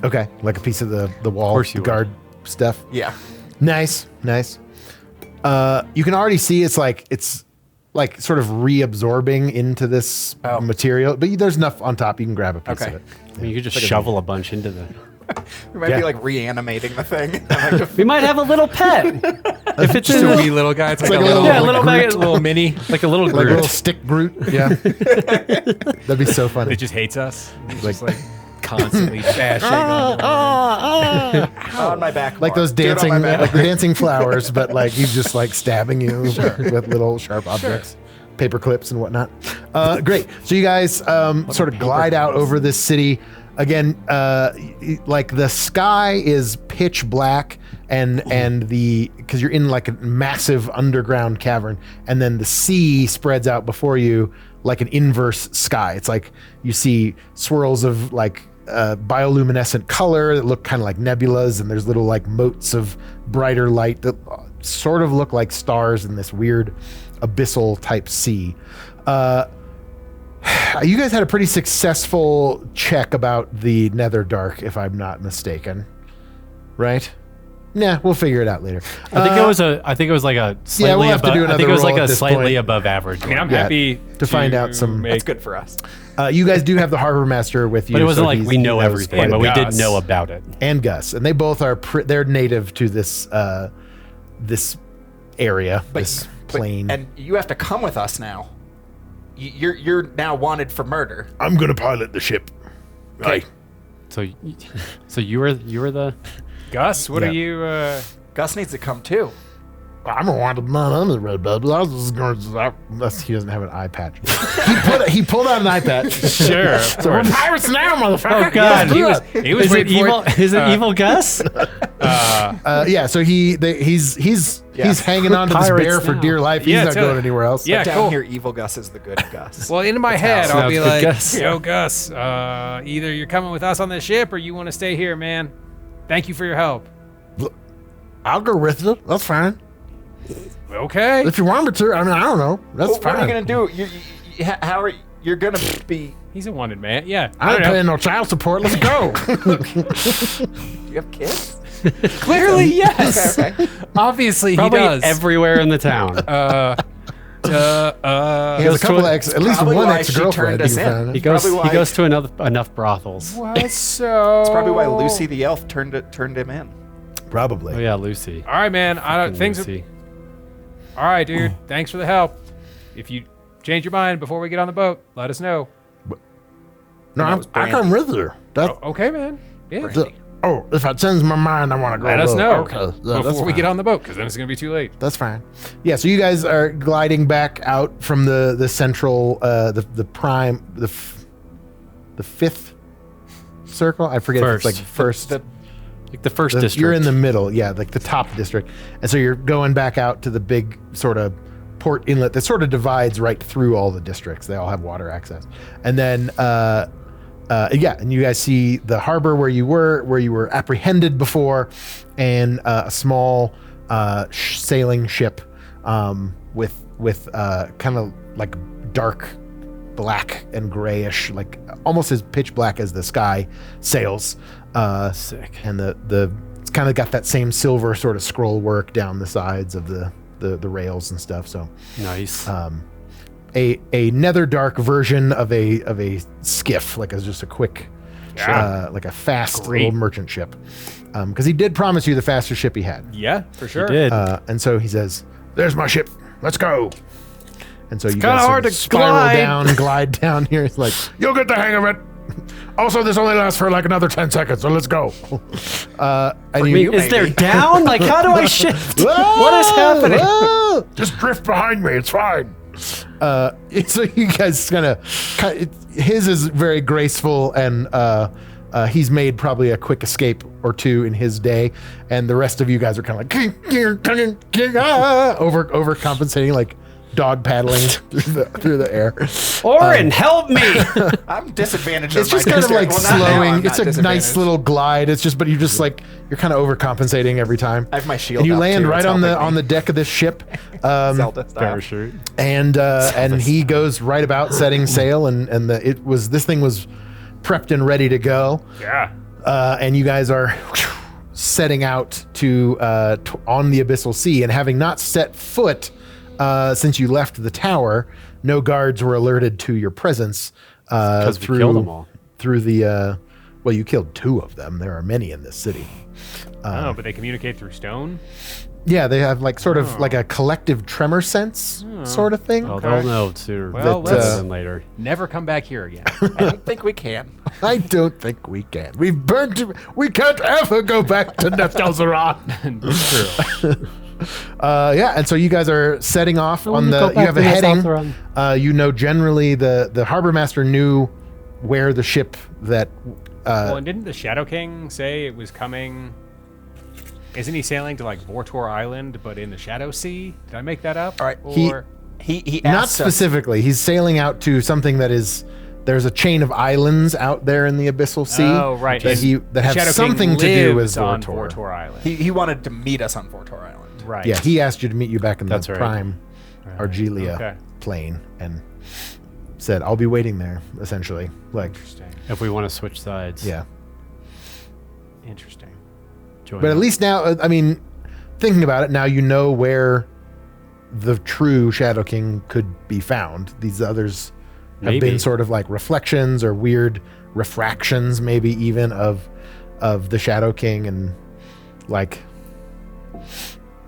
S1: Okay, like a piece of the wall
S4: course you would.
S1: guard stuff.
S2: Yeah.
S1: Nice. You can already see it's like sort of reabsorbing into this material, but there's enough on top. You can grab a piece
S2: Okay.
S1: of it.
S4: I mean, you could just shovel a bunch into the.
S2: We might
S1: Yeah.
S2: be like reanimating the thing.
S4: We might have a little pet. If it's
S3: Just
S4: in
S3: a
S4: the,
S3: wee little guy. It's like,
S1: like
S3: a
S1: a
S3: little,
S1: little-
S4: yeah, a little
S3: like
S4: bag,
S3: a little mini.
S4: like a little
S1: Like a
S4: Groot.
S1: little stick Groot. Yeah. That'd be so funny.
S3: It just hates us. It's
S1: Like-
S3: just like constantly bashing on
S2: On my back.
S1: Like
S2: Mark.
S1: those
S2: Do it on
S1: dancing,
S2: my back.
S1: like the dancing flowers, but like he's just like stabbing you with little sharp objects, paper clips and whatnot. Great. So you guys sort of glide out over this city. Again, like the sky is pitch black, and because you're in like a massive underground cavern, and then the sea spreads out before you like an inverse sky. It's like you see swirls of like bioluminescent color that look kind of like nebulas, and there's little like motes of brighter light that sort of look like stars in this weird abyssal type sea. You guys had a pretty successful check about the Netherdark, if I'm not mistaken, right? Nah, we'll figure it out later.
S4: I think it was like a slightly
S1: we'll have to
S4: above.
S1: do
S4: I think
S1: another
S4: it was
S1: roll
S4: like
S1: at
S4: a
S1: this
S4: slightly
S1: point.
S4: above average.
S3: I mean, I'm
S1: Yeah,
S3: happy
S1: to find out some-
S3: make-
S2: That's good for us.
S1: You guys do have the harbor master with you,
S4: But it wasn't
S1: so
S4: like
S1: he's-
S4: we know
S1: he knows
S4: everything,
S1: quite a
S4: but we
S1: bit.
S4: did
S3: Gus.
S4: know about it.
S1: And Gus, and they both are they're native to this this area, this plane.
S2: And you have to come with us now. You're now wanted for murder.
S1: I'm gonna pilot the ship.
S2: Okay.
S4: So you were the.
S3: Gus, what
S1: Yeah.
S3: are you?
S2: Gus needs to come too.
S1: I'm a wanted man on the red bubble. I was just going to, he doesn't have an eye patch. he pulled out an eye patch.
S3: Sure.
S1: So we're pirates now, motherfucker.
S4: Oh God,
S3: he was
S4: Is it
S3: waiting for
S4: evil? Is it evil Gus?
S1: Yeah, so he's hanging on to this
S4: Pirates
S1: bear for
S4: now.
S1: dear life. He's
S3: Yeah,
S1: not
S3: totally.
S1: going anywhere else.
S3: Yeah,
S2: Down
S3: cool.
S2: here, evil Gus is the good Gus.
S3: Well, in my head,
S4: how
S3: I'll be
S4: sounds good,
S3: like,
S4: Gus.
S3: "Yo, Gus, either you're coming with us on this ship, or you want to stay here, man. Thank you for your help."
S1: I'll go with you. That's fine.
S3: Okay.
S1: If you want me to, I mean, I don't know. That's
S2: What
S1: fine.
S2: are you gonna do? How are you're gonna be?
S3: He's a wanted man. Yeah.
S1: I ain't
S3: don't know.
S1: paying no child support. Let's go.
S2: Do you have kids?
S3: Clearly, yes.
S2: Okay.
S3: Obviously,
S4: Probably
S3: he does.
S4: everywhere in the town.
S1: He has a
S4: goes
S1: couple
S4: to-
S1: at least
S2: Probably
S1: one
S2: why
S1: ex
S2: she
S1: girlfriend.
S2: turned us in.
S4: He goes.
S2: Probably
S4: He
S2: why-
S4: goes to enough brothels.
S3: What? So.
S2: It's probably why Lucy the elf turned him in.
S1: Probably.
S4: Oh yeah, Lucy.
S3: All right, man. I don't.
S4: Fucking
S3: Things.
S4: Lucy.
S3: All right, dude. Thanks for the help. If you change your mind before we get on the boat, let us know.
S1: No,
S2: that was
S1: I come with her. That's,
S3: Okay, man. Yeah.
S1: if I change my mind, I want to go.
S3: Let us
S1: low.
S3: know
S1: Okay, yeah, that's
S3: before we
S1: fine.
S3: get on the boat, because then it's gonna be too late.
S1: That's fine. Yeah, so you guys are gliding back out from the central, the prime, the fifth circle. I forget if it's
S4: First.
S1: like first.
S4: Like the first
S1: The-
S4: district.
S1: You're in the middle, yeah, like the top district. And so you're going back out to the big sort of port inlet that sort of divides right through all the districts. They all have water access. And then and you guys see the harbor where you were apprehended before, and a small sailing ship with kind of like dark black and grayish, like almost as pitch black as the sky sails.
S4: Sick.
S1: And it's kind of got that same silver sort of scroll work down the sides of the rails and stuff. So
S4: Nice.
S1: a nether dark version of a skiff, like just a quick, like a fast little merchant ship. Because he did promise you the fastest ship he had.
S3: Yeah, for sure.
S4: He did.
S1: And so he says, "There's my ship. Let's go." And so you
S4: kinda
S1: guys
S4: hard
S1: sort of
S4: to
S1: spiral
S4: glide.
S1: glide down here. It's like, "You'll get the hang of it." Also, this only lasts for like another 10 seconds, so let's go. And
S2: you,
S4: Is there
S2: maybe.
S4: down? Like, how do I shift?
S1: Whoa,
S4: What is happening?
S1: whoa. Just drift behind me. It's fine. So you guys his is very graceful, and he's made probably a quick escape or two in his day, and the rest of you guys are kind of like overcompensating, like dog paddling through the air.
S4: Orin, help me!
S2: I'm disadvantaged.
S1: It's
S2: on
S1: just
S2: my
S1: kind of like
S2: dexterity. Well, not now, I'm
S1: slowing. It's
S2: not
S1: a nice
S2: disadvantaged.
S1: little glide. It's just, but you're just like, you're kind of overcompensating every time.
S2: I have my shield
S1: And you
S2: up,
S1: land
S2: too.
S1: right
S2: It's
S1: on
S2: helping
S1: on
S2: me.
S1: the deck of this ship.
S2: Zelda style.
S4: Parachute.
S1: And he goes right about setting sail, and this thing was prepped and ready to go.
S3: Yeah.
S1: And you guys are setting out to on the Abyssal Sea, and having not set foot since you left the tower, no guards were alerted to your presence.
S4: Because we killed them all.
S1: Through the well, you killed 2 of them. There are many in this city.
S3: Oh, but they communicate through stone?
S1: Yeah, they have like sort of like a collective tremor sense sort of thing.
S4: Oh, they'll know sooner
S3: Well,
S4: than later.
S3: Never come back here again.
S2: I don't think we can.
S1: I don't think we can. We've burned. We can't ever go back to Neftalzaran.
S3: True.
S1: Yeah, and so you guys are setting off on
S4: wanna go
S1: the.
S4: back
S1: You have a
S4: to
S1: heading.
S4: Neftalzaran.
S1: You know, generally the harbor master knew where the ship that.
S3: Well, and didn't the Shadow King say it was coming? Isn't he sailing to like Vortor Island, but in the Shadow Sea? Did I make that up?
S2: All right.
S3: Or
S2: He
S1: Not
S2: asked us-
S1: specifically. He's sailing out to something that is. There's a chain of islands out there in the Abyssal Sea.
S3: Oh, right.
S1: That
S3: And
S1: have
S3: Shadow King
S1: something to do with
S3: lives on
S1: Vortor.
S3: Vortor Island.
S2: He wanted to meet us on Vortor Island.
S3: Right.
S1: Yeah, he asked you to meet you back in
S4: That's
S1: the
S4: right.
S1: prime Argilia
S3: Okay.
S1: plane, and said, "I'll be waiting there." Essentially, like,
S3: Interesting.
S4: If we want to switch sides.
S1: yeah.
S3: Interesting.
S4: Join
S1: But at
S4: up.
S1: least now, I mean, thinking about it, now you know where the true Shadow King could be found. These others have
S4: Maybe.
S1: been sort of like reflections or weird refractions, maybe even of the Shadow King, and like,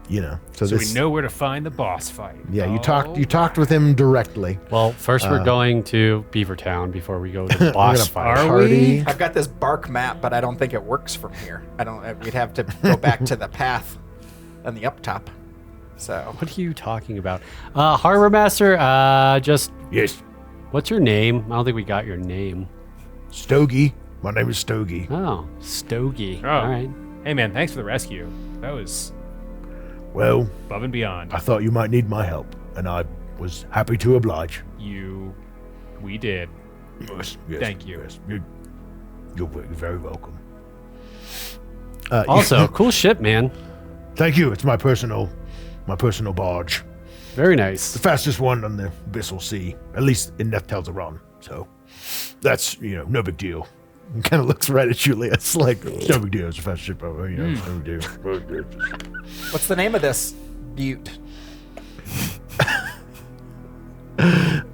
S1: you know.
S3: So we know where to find the boss fight.
S1: Yeah, you talked with him directly.
S4: Well, first we're going to Beavertown before we go to the boss
S1: gonna
S4: fight.
S3: Are
S1: party.
S2: I've got this bark map, but I don't think it works from here. We'd have to go back to the path on the up top. So
S4: What are you talking about? Harbor Master, just
S1: Yes,
S4: what's your name? I don't think we got your name.
S1: Stogie. My name is Stogie.
S4: Oh, Stogie.
S3: Oh.
S4: All right.
S3: Hey man, thanks for the rescue. That was
S1: Well,
S3: above and beyond.
S1: I thought you might need my help, and I was happy to oblige.
S3: We did.
S1: Yes,
S3: Thank you.
S1: Yes, you're very welcome.
S4: Also, cool ship, man.
S1: Thank you. It's my personal barge.
S4: Very nice.
S1: The fastest one on the Abyssal Sea, at least in Neftalzaran. So that's, no big deal. He kind of looks right at Julius like, no big deal. It's the fastest ship ever. It's no big deal.
S2: what's the name of this butte?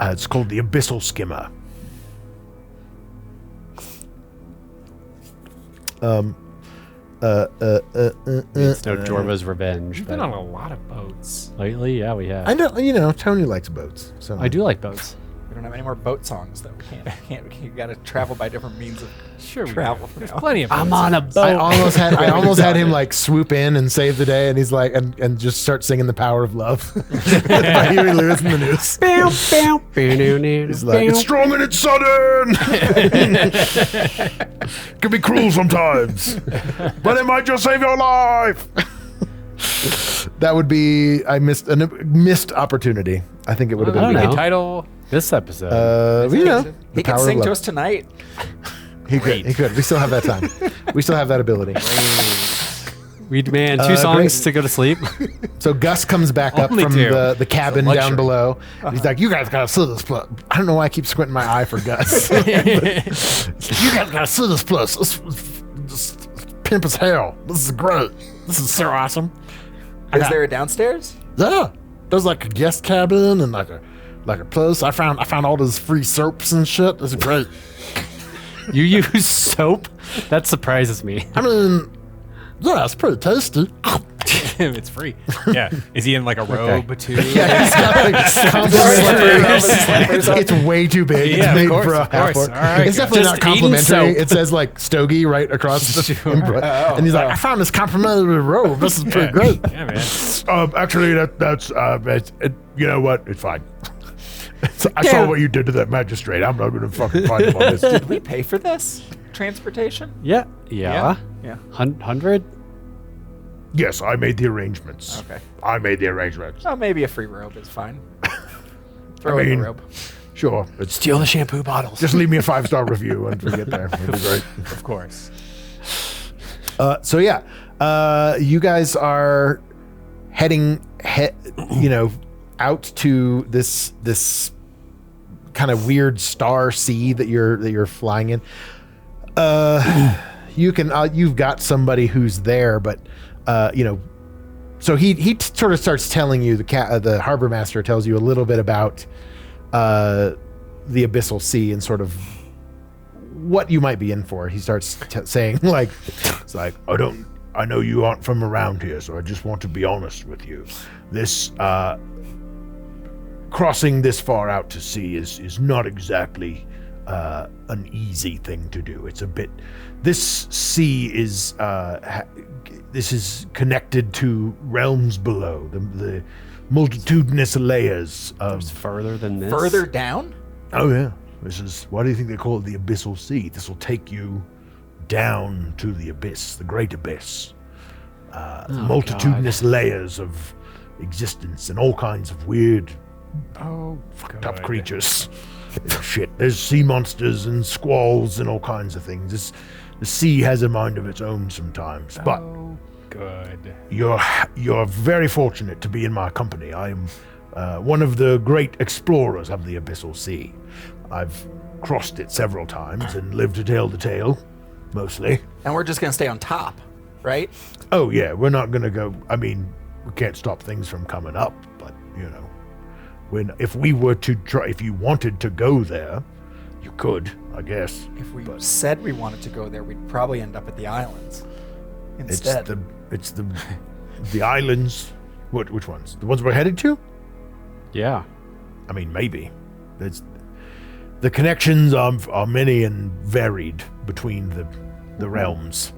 S1: It's called the Abyssal Skimmer.
S4: It's no Jorva's revenge.
S3: We've
S4: But
S3: been on a lot of boats.
S4: lately, yeah, we have.
S1: I know, Tony likes boats. So
S4: I do like boats.
S2: We don't have any more boat songs though. We got to travel by different means of
S3: Sure,
S2: travel.
S3: There's
S2: now.
S3: plenty of boats.
S4: I'm on a boat.
S1: I almost had him like swoop in and save the day, and he's like, and just start singing "The Power of Love" by Huey Lewis in the news. He's like, it's strong and it's sudden. Can be cruel sometimes, but it might just save your life. That would be a missed opportunity. I think it would have
S3: Well,
S1: been.
S3: we
S4: know.
S3: could title
S4: This episode.
S1: The
S2: He can
S1: power of
S2: sing to
S1: love.
S2: us tonight.
S1: He could. We still have that time. We still have that ability.
S4: we demand 2 songs
S1: great.
S4: to go to sleep.
S1: So Gus comes back up
S3: Only
S1: from
S3: 2.
S1: the cabin
S3: It's a
S1: down
S3: luxury.
S1: below. He's like, "You guys gotta see this place." I don't know why I keep squinting my eye for Gus. You guys gotta see this place. This pimp as hell. This is great. This is so awesome.
S2: Is there a downstairs?
S1: Yeah, there's like a guest cabin and like a place. I found all those free soaps and shit. This is great.
S4: You use soap? That surprises me.
S1: I mean, yeah, it's pretty tasty.
S3: It's free. Yeah. Is he in like a robe too?
S1: It's way too big.
S3: Yeah,
S1: It's
S3: of
S1: made
S3: course,
S1: for a
S3: of course.
S1: half-orc.
S3: All right,
S1: It's definitely
S4: Just
S1: not
S4: eating
S1: complimentary.
S4: soap.
S1: It says like Stogie right across the front. And he's like, I found this complimentary robe. This is pretty great.
S3: Yeah, man.
S5: Actually, that's you know what? It's fine. I saw what you did to that magistrate. I'm not going to fucking fight him on this.
S2: Did we pay for this transportation?
S4: Yeah. Yeah.
S2: Yeah.
S4: 100?
S5: Yes, I made the arrangements.
S2: Okay.
S5: I made the arrangements.
S2: Oh, maybe a free robe is fine. Throw
S5: I
S2: in
S5: mean-
S2: the robe.
S5: Sure. It's,
S4: Steal the shampoo bottles.
S5: just leave me a 5-star review and forget there. It'll be great.
S3: Of course.
S1: So yeah, you guys are heading, out to this kind of weird star sea that you're flying in. You've got somebody who's there, but so he sort of starts telling you, the harbor master tells you a little bit about the Abyssal Sea and sort of what you might be in for. He starts saying
S5: It's like, I know you aren't from around here, so I just want to be honest with you. This, crossing this far out to sea is not exactly an easy thing to do. It's a bit, this sea is, this is connected to realms below, the multitudinous layers of,
S4: It's further than this.
S2: Further down?
S5: oh yeah, this is, why do you think they call it the Abyssal Sea? This will take you down to the abyss, the great abyss. Multitudinous layers of existence and all kinds of weird,
S3: Oh,
S5: tough creatures. Shit, there's sea monsters and squalls and all kinds of things. The sea has a mind of its own sometimes, but
S3: Oh, good.
S5: you're very fortunate to be in my company. I am one of the great explorers of the Abyssal Sea. I've crossed it several times and lived to tell the tale, mostly.
S2: And we're just going to stay on top, right?
S5: Oh yeah, we're not gonna go. I mean, we can't stop things from coming up, but if we were to try, if you wanted to go there, you could, I guess.
S2: If we said we wanted to go there, we'd probably end up at the islands instead.
S5: It's the islands. Which ones? The ones we're headed to?
S4: Yeah.
S5: I mean, maybe. The connections are many and varied between the realms,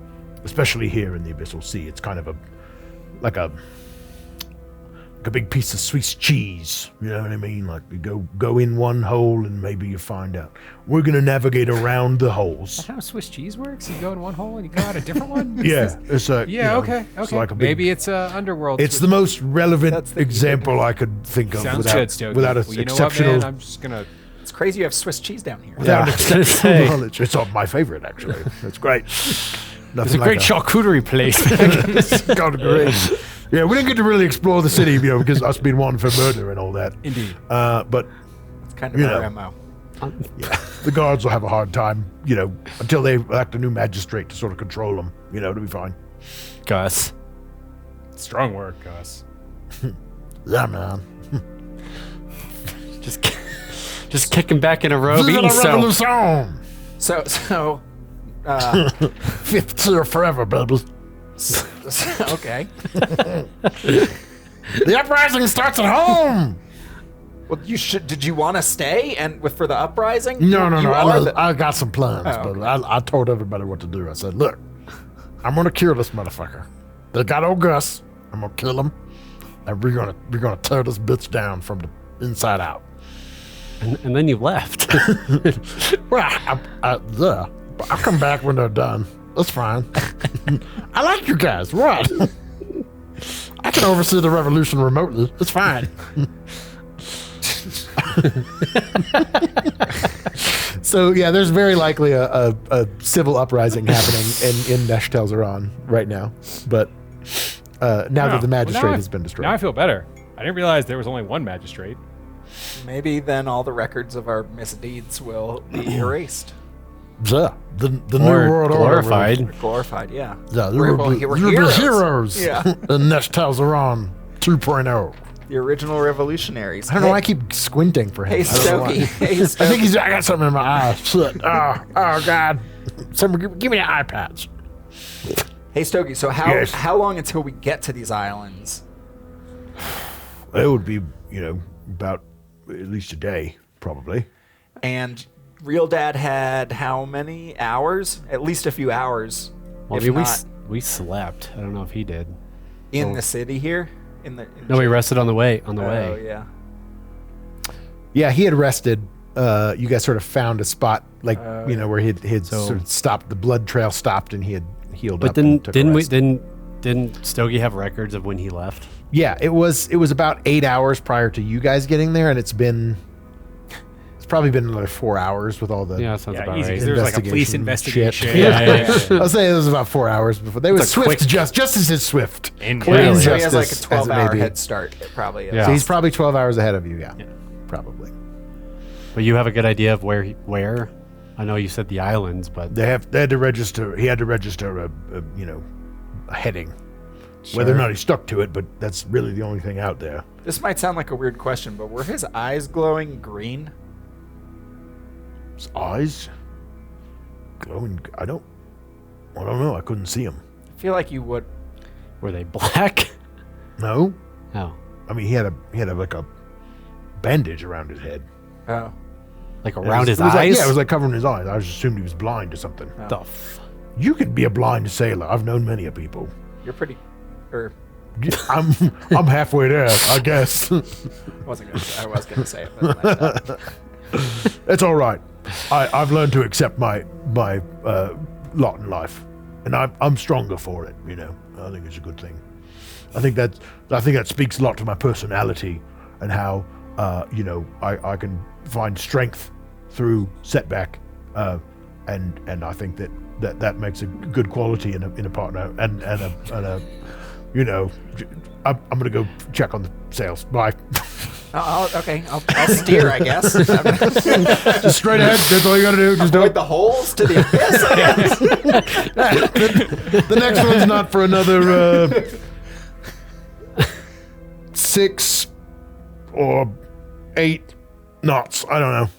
S5: especially here in the Abyssal Sea. It's kind of like a big piece of Swiss cheese. You know what I mean? Like you go in one hole and maybe you find out. We're gonna navigate around the holes.
S3: That's how Swiss cheese works? You go in one hole and you go out a different one?
S5: Yeah, it's a
S3: Yeah, okay.
S5: It's like a big,
S3: Maybe it's Underworld.
S5: It's the most relevant
S2: That's the-
S5: example I could think of
S3: Sounds
S5: without
S3: good, Stogie.
S5: without a
S3: Well, you know
S5: exceptional
S3: what, man? I'm just going to...
S2: It's crazy you have Swiss cheese down here.
S5: without
S4: Yeah, I was gonna
S5: exceptional
S4: say.
S5: knowledge. It's my favorite actually. It's great.
S4: It's a great charcuterie place.
S5: God, great. Yeah, we didn't get to really explore the city, because us being wanted for murder and all that.
S3: Indeed.
S5: But
S2: It's kind of
S5: You
S2: our
S5: know.
S2: MO.
S5: yeah, the guards will have a hard time, until they elect a new magistrate to sort of control them. It'll be fine.
S4: Gus.
S3: Strong work, Gus.
S5: Yeah, man.
S4: Just kicking back in a robe,
S5: Viva
S4: eating
S5: la
S4: soap.
S5: revolution!
S2: So,
S5: Fifth tier forever, baby.
S2: okay.
S5: The uprising starts at home.
S2: Well, did you want to stay for the uprising?
S5: No.
S2: You are the-
S5: I got some plans,
S2: Oh,
S5: but
S2: okay.
S5: I told everybody what to do. I said, look, I'm gonna kill this motherfucker. They got old Gus. I'm gonna kill him, and we're gonna tear this bitch down from the inside out.
S4: And then you left.
S5: Well, yeah, but I'll come back when they're done. That's fine. I like you guys. What? I can oversee the revolution remotely. It's fine.
S1: So yeah, there's very likely a civil uprising happening in Neshtel Zaran right now. But now that the magistrate has been destroyed.
S3: Now I feel better. I didn't realize there was only one magistrate.
S2: Maybe then all the records of our misdeeds will be erased.
S5: The new
S4: Or
S5: world
S4: glorified.
S5: order.
S2: Glorified, yeah.
S5: Yeah,
S2: We're
S5: heroes.
S2: Yeah.
S5: The Neshtel Zaran 2.0.
S2: The original revolutionaries.
S1: I don't know why I keep squinting for him.
S2: Hey,
S1: I don't know why.
S2: Stokey. Hey,
S5: I
S2: Stokey.
S5: think I got something in my eye. Shit. Oh God. Someone give me an eye patch.
S2: Hey, Stokey, so
S5: Yes.
S2: how long until we get to these islands?
S5: It would be, about at least a day, probably.
S2: And Real Dad had how many hours? At least a few hours.
S4: Well,
S2: if
S4: I mean,
S2: not
S4: we slept. I don't know if he did.
S2: in the city here.
S4: No, we rested on the way. On the
S2: Oh,
S4: way.
S2: yeah.
S1: Yeah, he had rested. You guys sort of found a spot, like where he'd sort of stopped. The blood trail stopped, and he had healed
S4: But
S1: up. and took a
S4: didn't we?
S1: rest.
S4: Didn't Stogie have records of when he left?
S1: Yeah, it was about 8 hours prior to you guys getting there, and it's probably been another 4 hours with all the.
S4: Yeah, that sounds about
S3: easy.
S4: right.
S3: 'Cause there's like a police
S1: Investigation
S3: investigation.
S1: shit. I'll say it was about 4 hours before. They were
S4: It's a
S1: swift,
S4: quick-
S1: just as is swift.
S3: In
S1: Quick
S3: Really?
S2: So he has like a
S1: justice, as it may
S2: 12-hour
S1: be.
S2: head start. It probably is.
S4: Yeah.
S1: So he's probably 12 hours ahead of you. Yeah, probably.
S4: But you have a good idea of where? I know you said the islands, but
S5: They had to register. He had to register a heading. Whether or not he stuck to it, but that's really the only thing out there.
S2: This might sound like a weird question, but were his eyes glowing green?
S5: His eyes glowing. I don't know. I couldn't see him.
S2: I feel like you would.
S4: were they black?
S5: No,
S4: Oh,
S5: I mean he had like a bandage around his head.
S2: Oh.
S4: like
S5: It
S4: around
S5: was-
S4: his
S5: it was
S4: eyes?
S5: Like, it was like covering his eyes. I just assumed he was blind or something.
S4: the f-
S5: You could be a blind sailor. I've known many of people.
S2: You're pretty. Or
S5: I'm halfway there, I guess.
S2: I was gonna say it, but like that.
S5: It's all right. I've learned to accept my lot in life, and I'm stronger for it. I think it's a good thing. I think that speaks a lot to my personality and how I can find strength through setback, and I think that makes a good quality in a partner and a I'm gonna go check on the sails. Bye.
S2: I'll steer, I guess.
S5: Just straight ahead. That's all you gotta do. Just do
S2: Avoid
S5: it.
S2: the holes to the abyss, I guess.
S5: The next one's not for another 6 or 8 knots. I don't know.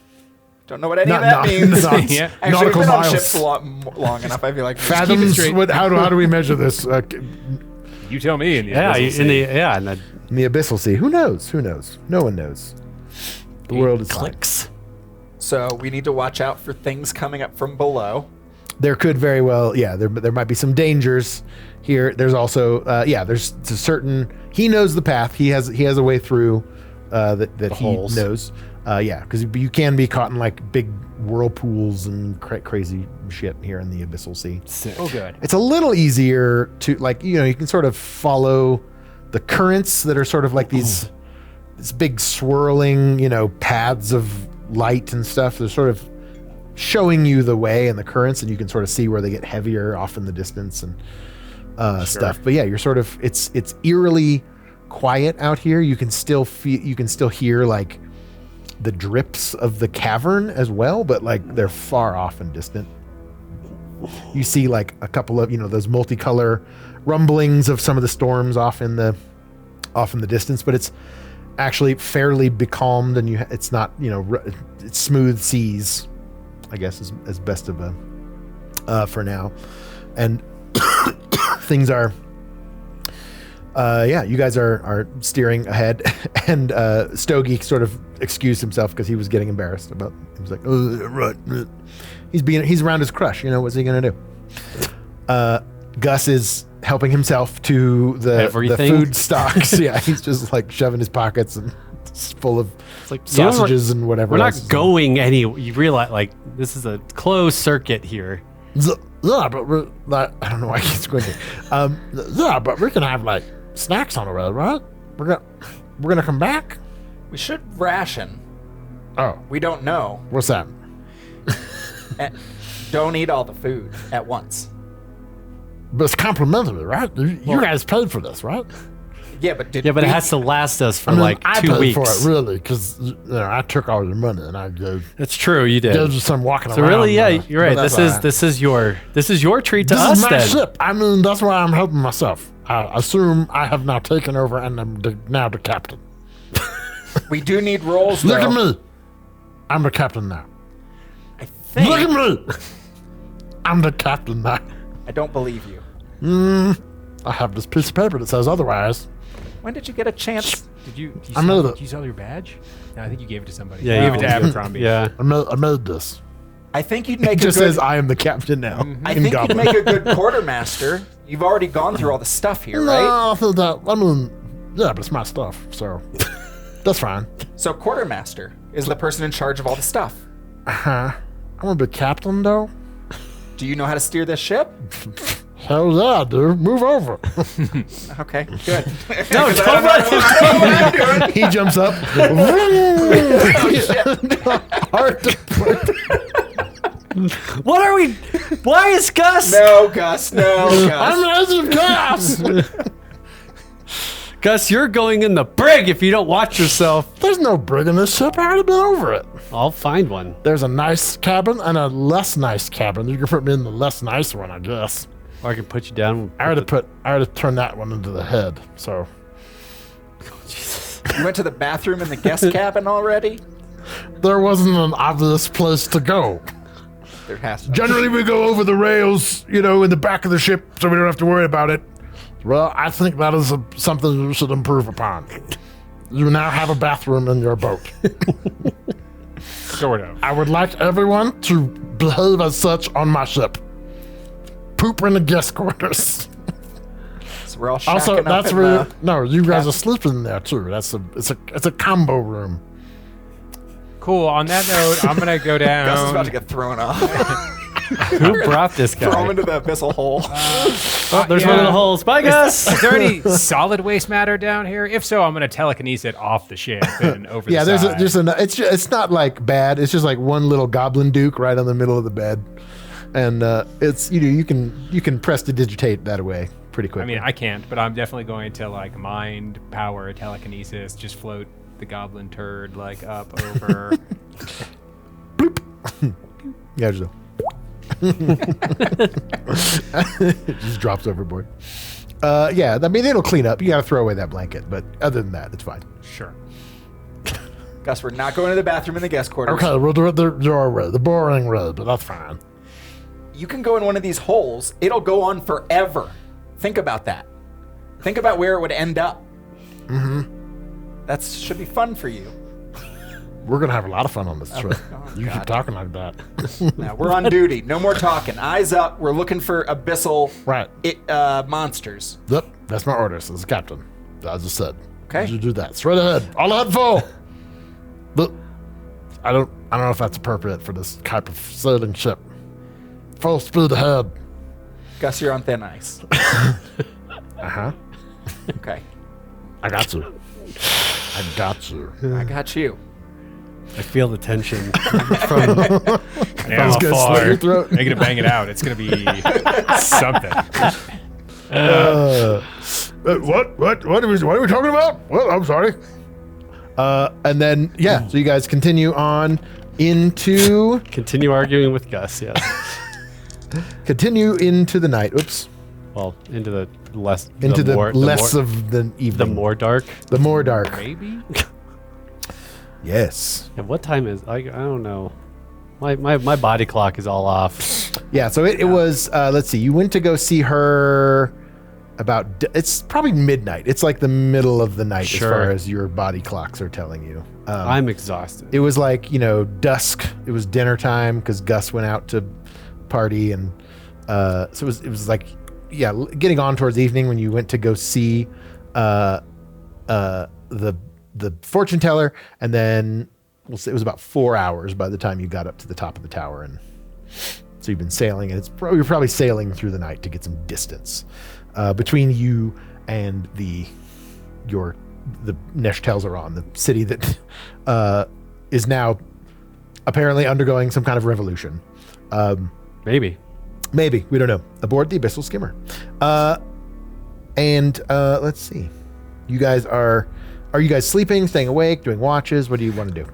S2: Don't know what any
S5: Not-
S2: of that
S5: not-
S2: means.
S5: not-
S3: Yeah.
S2: Actually,
S5: nautical
S2: we've been on
S5: miles.
S2: ships long enough. I feel like
S5: Fathoms.
S3: straight.
S5: How do we measure this?
S3: You tell me. In the
S4: yeah,
S3: Abyssal
S4: in the
S3: Sea.
S4: yeah, and the
S1: In the Abyssal Sea. Who knows? Who knows? No one knows. The world is silent.
S4: clicks.
S2: So we need to watch out for things coming up from below.
S1: There could very well, there might be some dangers here. There's also, there's a certain. He knows the path. He has a way through that he
S4: holes.
S1: knows. Because you can be caught in like big whirlpools and crazy shit here in the Abyssal Sea.
S3: Oh, good.
S1: It's a little easier to you can sort of follow the currents that are sort of like these big swirling, paths of light and stuff. They're sort of showing you the way and the currents, and you can sort of see where they get heavier off in the distance and stuff. But yeah, you're sort of it's eerily quiet out here. You can still hear like the drips of the cavern as well, but like they're far off and distant. You see like a couple of those multicolor rumblings of some of the storms off in the distance, but it's actually fairly becalmed, and it's not it's smooth seas, I guess, as best of a for now, and things are you guys are steering ahead, and Stogie sort of excused himself because he was getting embarrassed about. He was like, "Oh, right." He's around his crush. What's he gonna do? Gus is helping himself to the
S4: Everything?
S1: food stocks. Yeah, he's just like shoving his pockets and it's full of
S4: Like
S1: sausages and whatever.
S4: We're
S1: else
S4: not
S1: is-
S4: going any. You realize like this is a closed circuit here.
S5: Yeah, but we're not, I don't know why I keep squinting. Yeah, but we can have like snacks on the road, right? We're gonna come back.
S2: We should ration.
S5: Oh,
S2: We don't know.
S5: what's that?
S2: Don't eat all the food at once.
S5: But it's complimentary, right? You guys paid for this, right?
S2: Yeah, but did
S4: Yeah, but it
S2: we-
S4: has to last us for
S5: I mean,
S4: like
S5: I
S4: 2
S5: paid
S4: weeks.
S5: for it, really, because I took all your money and I gave
S4: It's true, you did.
S5: you some walking
S4: So
S5: around.
S4: really, yeah, you're right.
S2: that's
S4: This is your treat to
S5: This
S4: us
S5: is my
S4: then.
S5: ship. I mean, that's why I'm helping myself. I assume I have now taken over and I'm now the captain.
S2: we do need roles,
S5: Look
S2: though.
S5: at me. I'm the captain now.
S2: I think.
S5: Look at me. I'm the captain now.
S2: I don't believe you.
S5: I have this piece of paper that says otherwise.
S2: When did you get a chance?
S3: Did you
S5: I made it.
S3: did you sell your badge? No, I think you gave it to somebody.
S4: Yeah,
S3: you
S4: you
S3: gave it to
S4: did.
S3: Abercrombie.
S4: Yeah.
S5: I made this.
S2: I think you'd
S1: It
S2: make a
S1: just
S2: good.
S1: says I am the captain now.
S2: I
S1: in
S2: think
S1: Goblin.
S2: you'd make a good quartermaster. You've already gone through all the stuff here,
S5: No,
S2: right?
S5: I feel that. I mean, yeah, but it's my stuff, so that's fine.
S2: So quartermaster is the person in charge of all the stuff.
S5: I'm gonna be captain though.
S2: Do you know how to steer this ship?
S5: Hell yeah, dude. Move over.
S2: Okay, good.
S4: No, don't run.
S1: He jumps up.
S5: Hard to
S4: What are we? Why is Gus?
S2: No, Gus. No, Gus.
S5: I'm Agent Gas.
S4: Gus, you're going in the brig if you don't watch yourself.
S5: There's no brig in this ship. I already been over it.
S4: I'll find one.
S5: There's a nice cabin and a less nice cabin. You can put me in the less nice one, I guess.
S4: Or I can put you down.
S5: I already turned that one into the head. So
S2: You went to the bathroom in the guest cabin already?
S5: there wasn't an obvious place to go.
S2: There has to be.
S1: Generally, we go over the rails, in the back of the ship, so we don't have to worry about it.
S5: Well, I think that is something you should improve upon. You now have a bathroom in your boat.
S3: Sort of.
S5: I would like everyone to behave as such on my ship. Poop in the guest quarters.
S2: So we're all shacking
S5: Also,
S2: up
S5: that's
S2: in
S5: where
S2: the-
S5: no, you guys
S2: cabin.
S5: are sleeping there too. It's a combo room.
S3: Cool. On that note, I'm gonna go
S2: Gus is about to
S3: down.
S2: get thrown off.
S4: Who brought this guy?
S2: Throw him into the abyssal hole.
S4: Oh, there's one of
S3: yeah.
S4: the holes. Bye, Gus.
S3: Is there any solid waste matter down here? If so, I'm gonna telekinesis it off the ship and over
S1: Yeah,
S3: the
S1: there's
S3: side.
S1: it's not like bad. It's just like one little goblin duke right on the middle of the bed, and it's you can prestidigitate that away pretty
S3: I
S1: quickly.
S3: mean, I can't, but I'm definitely going to like mind power telekinesis, just float the goblin turd like up over.
S1: yeah, just, it just drops overboard. Yeah, I mean it'll clean up. You gotta throw away that blanket, but other than that, it's fine.
S3: Sure.
S2: Gus, we're not going to the bathroom in the guest quarters.
S5: Okay, we'll do it the boring road, but that's fine.
S2: You can go in one of these holes. It'll go on forever. Think about that. Think about where it would end up. Mm-hmm. That should be fun for you.
S5: We're gonna have a lot of fun on this trip. You
S2: God.
S5: keep talking like that.
S2: Now we're on duty. No more talking. Eyes up. We're looking for abyssal
S5: Right.
S2: monsters.
S5: Yep, that's my orders as a captain. As I said.
S2: Okay.
S5: You do that. Straight ahead. All ahead full. But I don't know if that's appropriate for this type of sailing ship. Full speed ahead.
S2: Gus, you're on thin ice.
S5: Uh-huh.
S2: Okay.
S5: I got you. I got you.
S2: I got you.
S4: I feel the tension from
S3: Yeah,
S1: It's gonna slit your throat.
S3: They're gonna bang it out. It's gonna be something.
S1: What are we talking about? Well, I'm sorry. And then so you guys continue on into
S4: continue arguing with Gus. Yes.
S1: into the night. Oops.
S4: Well, into the less
S1: Into the
S4: more,
S1: less
S4: more,
S1: of the
S4: the
S1: evening.
S4: more dark.
S1: The more dark.
S3: Maybe.
S1: Yes.
S4: Yeah, what time is? I don't know. My body clock is all off.
S1: Yeah, so it was, let's see, you went to go see her it's probably midnight. It's like the middle of the night as
S4: Sure.
S1: far as your body clocks are telling you.
S4: I'm exhausted.
S1: It was like, dusk. It was dinner time because Gus went out to party. And so it was like, getting on towards evening when you went to go see the fortune teller. And then we'll say it was about 4 hours by the time you got up to the top of the tower. And so you've been sailing, and you're probably sailing through the night to get some distance between you and the Nesh Telzaron, the city that is now apparently undergoing some kind of revolution.
S4: Maybe.
S1: Maybe, we don't know. Aboard the Abyssal Skimmer. Let's see. You guys are you guys sleeping, staying awake, doing watches? What do you want to do?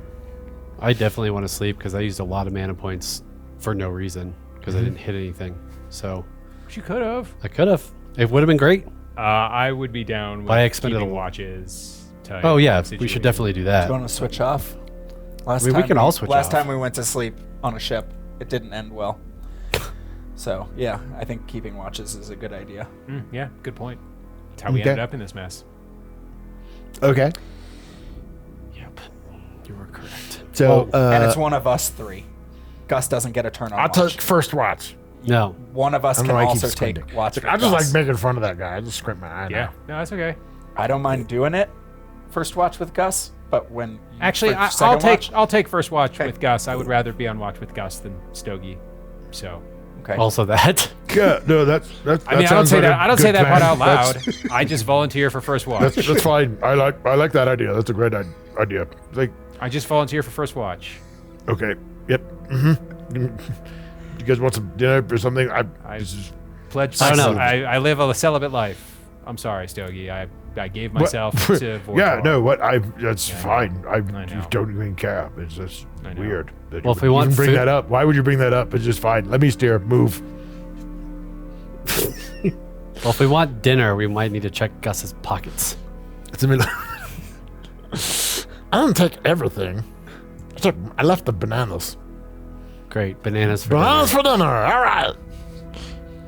S4: I definitely want to sleep because I used a lot of mana points for no reason because I didn't hit anything. So
S3: You could have.
S4: I could have. It would have been great.
S3: I would be down with
S4: But I expended
S3: keeping
S4: a-
S3: watches. type
S4: Oh yeah, we
S3: situation.
S4: should definitely do that.
S2: Do you want to switch off?
S4: I mean, we can all switch
S2: Last
S4: off.
S2: time we went to sleep on a ship, it didn't end well. So, yeah, I think keeping watches is a good idea.
S3: Yeah, good point. That's how we
S1: Okay.
S3: ended up in this mess.
S1: Okay.
S4: Yep, you were correct.
S1: So
S2: And it's one of us three. Gus doesn't get a turn on
S5: I'll
S2: watch.
S5: take first watch.
S4: No,
S2: One of us
S1: I don't
S2: can
S1: know why I
S2: also
S1: keep
S2: take
S1: squinting.
S2: watch with
S5: I just
S2: Gus.
S5: like making fun of that guy. I just squint my eye.
S3: Yeah, no, that's okay.
S2: I don't mind doing it, first watch with Gus, but when you
S3: Actually,
S2: for
S3: I'll
S2: second
S3: take
S2: watch-
S3: I'll take first watch
S2: Okay.
S3: with Gus. I would rather be on watch with Gus than Stogie. So
S2: Okay.
S4: also that.
S5: Yeah, no, that's
S3: I mean, I don't
S5: sounds
S3: say
S5: like
S3: that.
S5: a
S3: I don't
S5: good
S3: say that part
S5: plan.
S3: out loud.
S5: That's-
S3: I just volunteer for first watch.
S5: That's fine. I like that idea. That's a great idea. Like,
S3: I just volunteer for first watch.
S5: okay, yep. You guys want some dinner or something? This is
S3: Pledge.
S4: I don't know.
S3: I live a celibate life. I'm sorry, Stogie. I gave myself to Vortar.
S5: yeah, no, that's fine. I
S3: know.
S5: don't even care. It's just
S3: I know.
S5: weird. That
S4: Well,
S5: you
S4: if we want
S5: even bring
S4: food-
S5: that up, why would you bring that up? It's just fine. Let me steer. Move.
S4: Well, if we want dinner, we might need to check Gus's pockets.
S1: it's a middle.
S5: I don't take everything. I left the bananas.
S4: Great, bananas for
S5: Bananas
S4: dinner.
S5: for dinner. All right.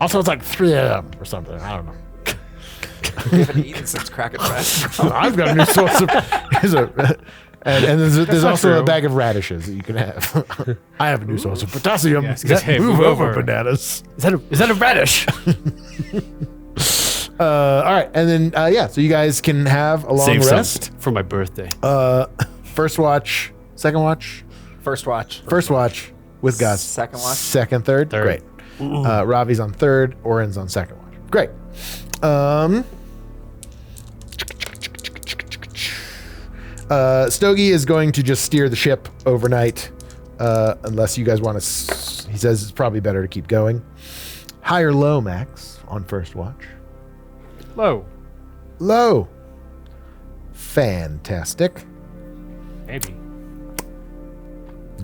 S5: Also, it's like 3 a.m. or something. I don't know.
S2: We haven't eaten since Cracker Fest.
S5: I've got a new source of.
S1: and there's
S3: not
S1: also a
S3: true.
S1: bag of radishes that you can have.
S5: I have a new source of potassium.
S3: Yes, hey,
S5: move
S3: move
S5: over,
S3: over.
S5: bananas.
S4: Is that a radish?
S1: All right, and then so you guys can have a long
S4: Save
S1: rest.
S4: some for my birthday.
S1: First watch, second watch,
S2: First watch.
S1: first watch with Gus.
S2: Second watch?
S1: second, third.
S4: Third.
S1: Great. Ravi's on third. Oren's on second watch. Great. Stogie is going to just steer the ship overnight, unless you guys want to. He says it's probably better to keep going. High or low, Max, on first watch?
S3: Low.
S1: Low. Fantastic.
S3: Maybe.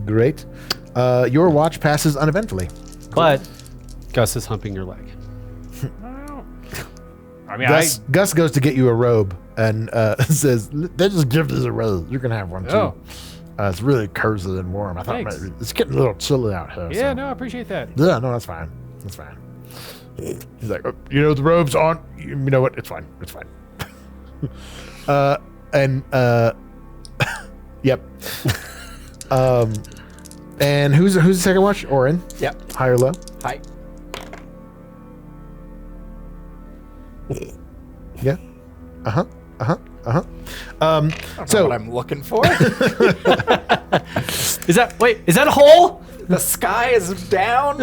S1: Great. Your watch passes uneventfully.
S4: But Gus is humping your leg.
S3: I mean,
S1: Gus goes to get you a robe and says, "They just give this a robe. You can have one too.
S3: Oh.
S1: It's really cozy and warm. I thought
S3: Thanks.
S1: maybe it's getting a little chilly out here.
S3: yeah,
S1: so."
S3: no, I appreciate that.
S1: Yeah, no, that's fine. That's fine.
S5: He's like, oh, you know, the robe's on. You know what? It's fine. It's fine.
S1: Yep. And who's the second watch? Oren.
S2: Yep.
S1: High or low?
S2: Hi.
S1: Yeah.
S2: I don't know
S1: So
S2: what I'm looking for.
S4: Is that a hole?
S2: The sky is down.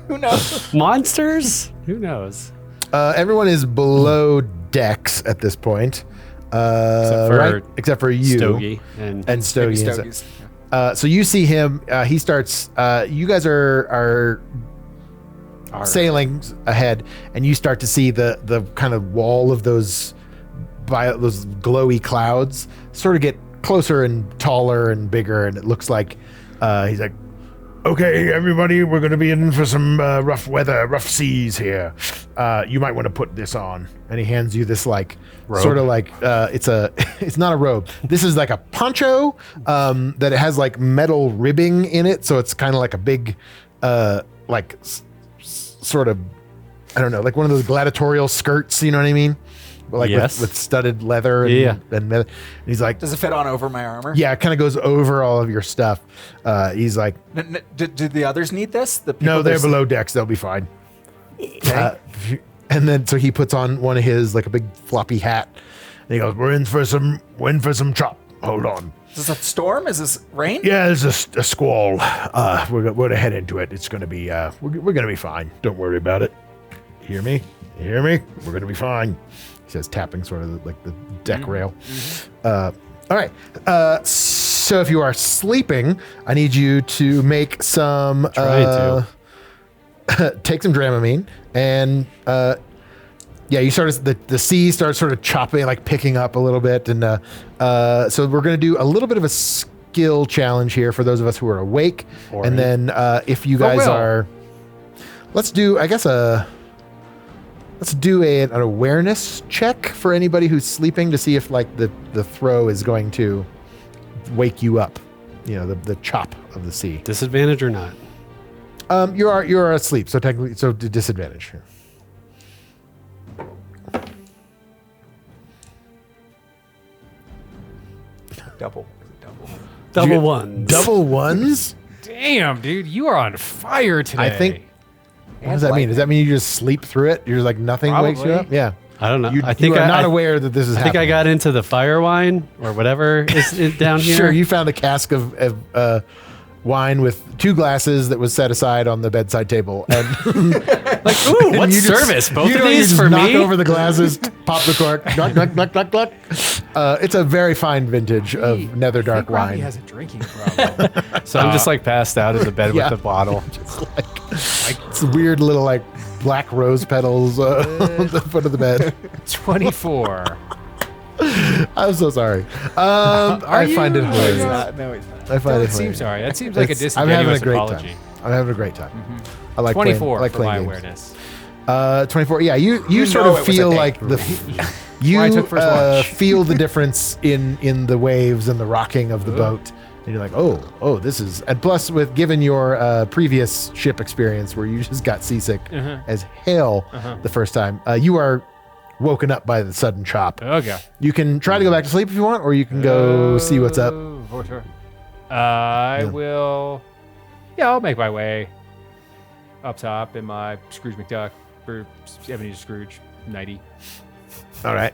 S2: Who knows?
S4: Monsters? Who knows?
S1: everyone is below decks at this point. Except for you.
S4: Stogie and
S1: And Stogie.
S2: Maybe
S1: and
S2: Stogies.
S1: so you see him. He starts. You guys are sailing ahead, and you start to see the kind of wall of those glowy clouds sort of get closer and taller and bigger, and it looks like he's like,
S5: Okay, everybody, we're going to be in for some rough weather, rough seas here. You might want to put this on.
S1: and he hands you this like
S4: Robe.
S1: sort of like it's not a robe. This is like a poncho that it has like metal ribbing in it, so it's kind of like a big sort of, I don't know, like one of those gladiatorial skirts, you know what I mean? Like
S4: Yes.
S1: with studded leather and,
S4: Yeah.
S1: and he's like,
S2: Does it fit on over my armor?
S1: yeah, it kind of goes over all of your stuff. He's like,
S2: Did the others need this? The people
S1: no, they're
S2: there's-
S1: below decks. They'll be fine. And then so he puts on one of his like a big floppy hat.
S5: And he goes, we're in for some chop. Hold on.
S2: Is this a storm? Is this rain?
S5: Yeah, there's a squall. We're going to head into it. It's going to be, we're going to be fine. Don't worry about it. Hear me? You hear me? We're going to be fine.
S1: He says, tapping sort of like the deck rail. All right. So if you are sleeping, I need you to make some. Take some Dramamine, and you sort of the sea starts sort of chopping, like picking up a little bit, and so we're going to do a little bit of a skill challenge here for those of us who are awake, and then if you guys are, let's do an awareness check for anybody who's sleeping to see if like the throw is going to wake you up, the chop of the sea.
S4: Disadvantage or not?
S1: You're asleep, so technically, disadvantage.
S2: Double
S4: ones.
S1: Double ones?
S3: Damn, dude, you are on fire today.
S1: I think. What does that mean? Does that mean you just sleep through it? You're just like nothing wakes you up? Yeah.
S4: I don't know.
S1: I think you are not aware that this is happening.
S4: I think I got into the fire wine or whatever is down here.
S1: Sure, you found a cask of wine with 2 glasses that was set aside on the bedside table, and
S4: like, ooh, what service? Both of these for
S1: knock
S4: me?
S1: over the glasses, pop the cork, knock, knock, knock, knock, knock. It's a very fine vintage of Netherdark wine.
S3: He has a drinking problem.
S4: So I'm just like passed out in the bed
S1: Yeah.
S4: with the bottle.
S1: Just like it's weird little like black rose petals on the foot of the bed.
S3: 24.
S1: I'm so sorry. I find it hilarious.
S2: No, he's not.
S1: I find it
S3: Seems
S1: hilarious.
S3: sorry. That seems like a
S1: I'm having a
S3: disingenuous
S1: great
S3: apology.
S1: time. I'm having a great time. I like
S3: 24
S1: playing, I like
S3: for my
S1: playing
S3: awareness.
S1: games. 24. Yeah, you sort
S2: know
S1: of
S2: it was a
S1: feel
S2: day.
S1: like
S3: Why I took first watch.
S1: feel the difference in the waves and the rocking of the boat, and you're like, oh, this is. And plus, given your previous ship experience where you just got seasick as hell the first time, you are woken up by the sudden chop.
S3: Okay.
S1: You can try to go back to sleep if you want, or you can go see what's up.
S3: For sure. I will. Yeah, I'll make my way up top in my Scrooge McDuck for Ebenezer Scrooge 90.
S1: All right,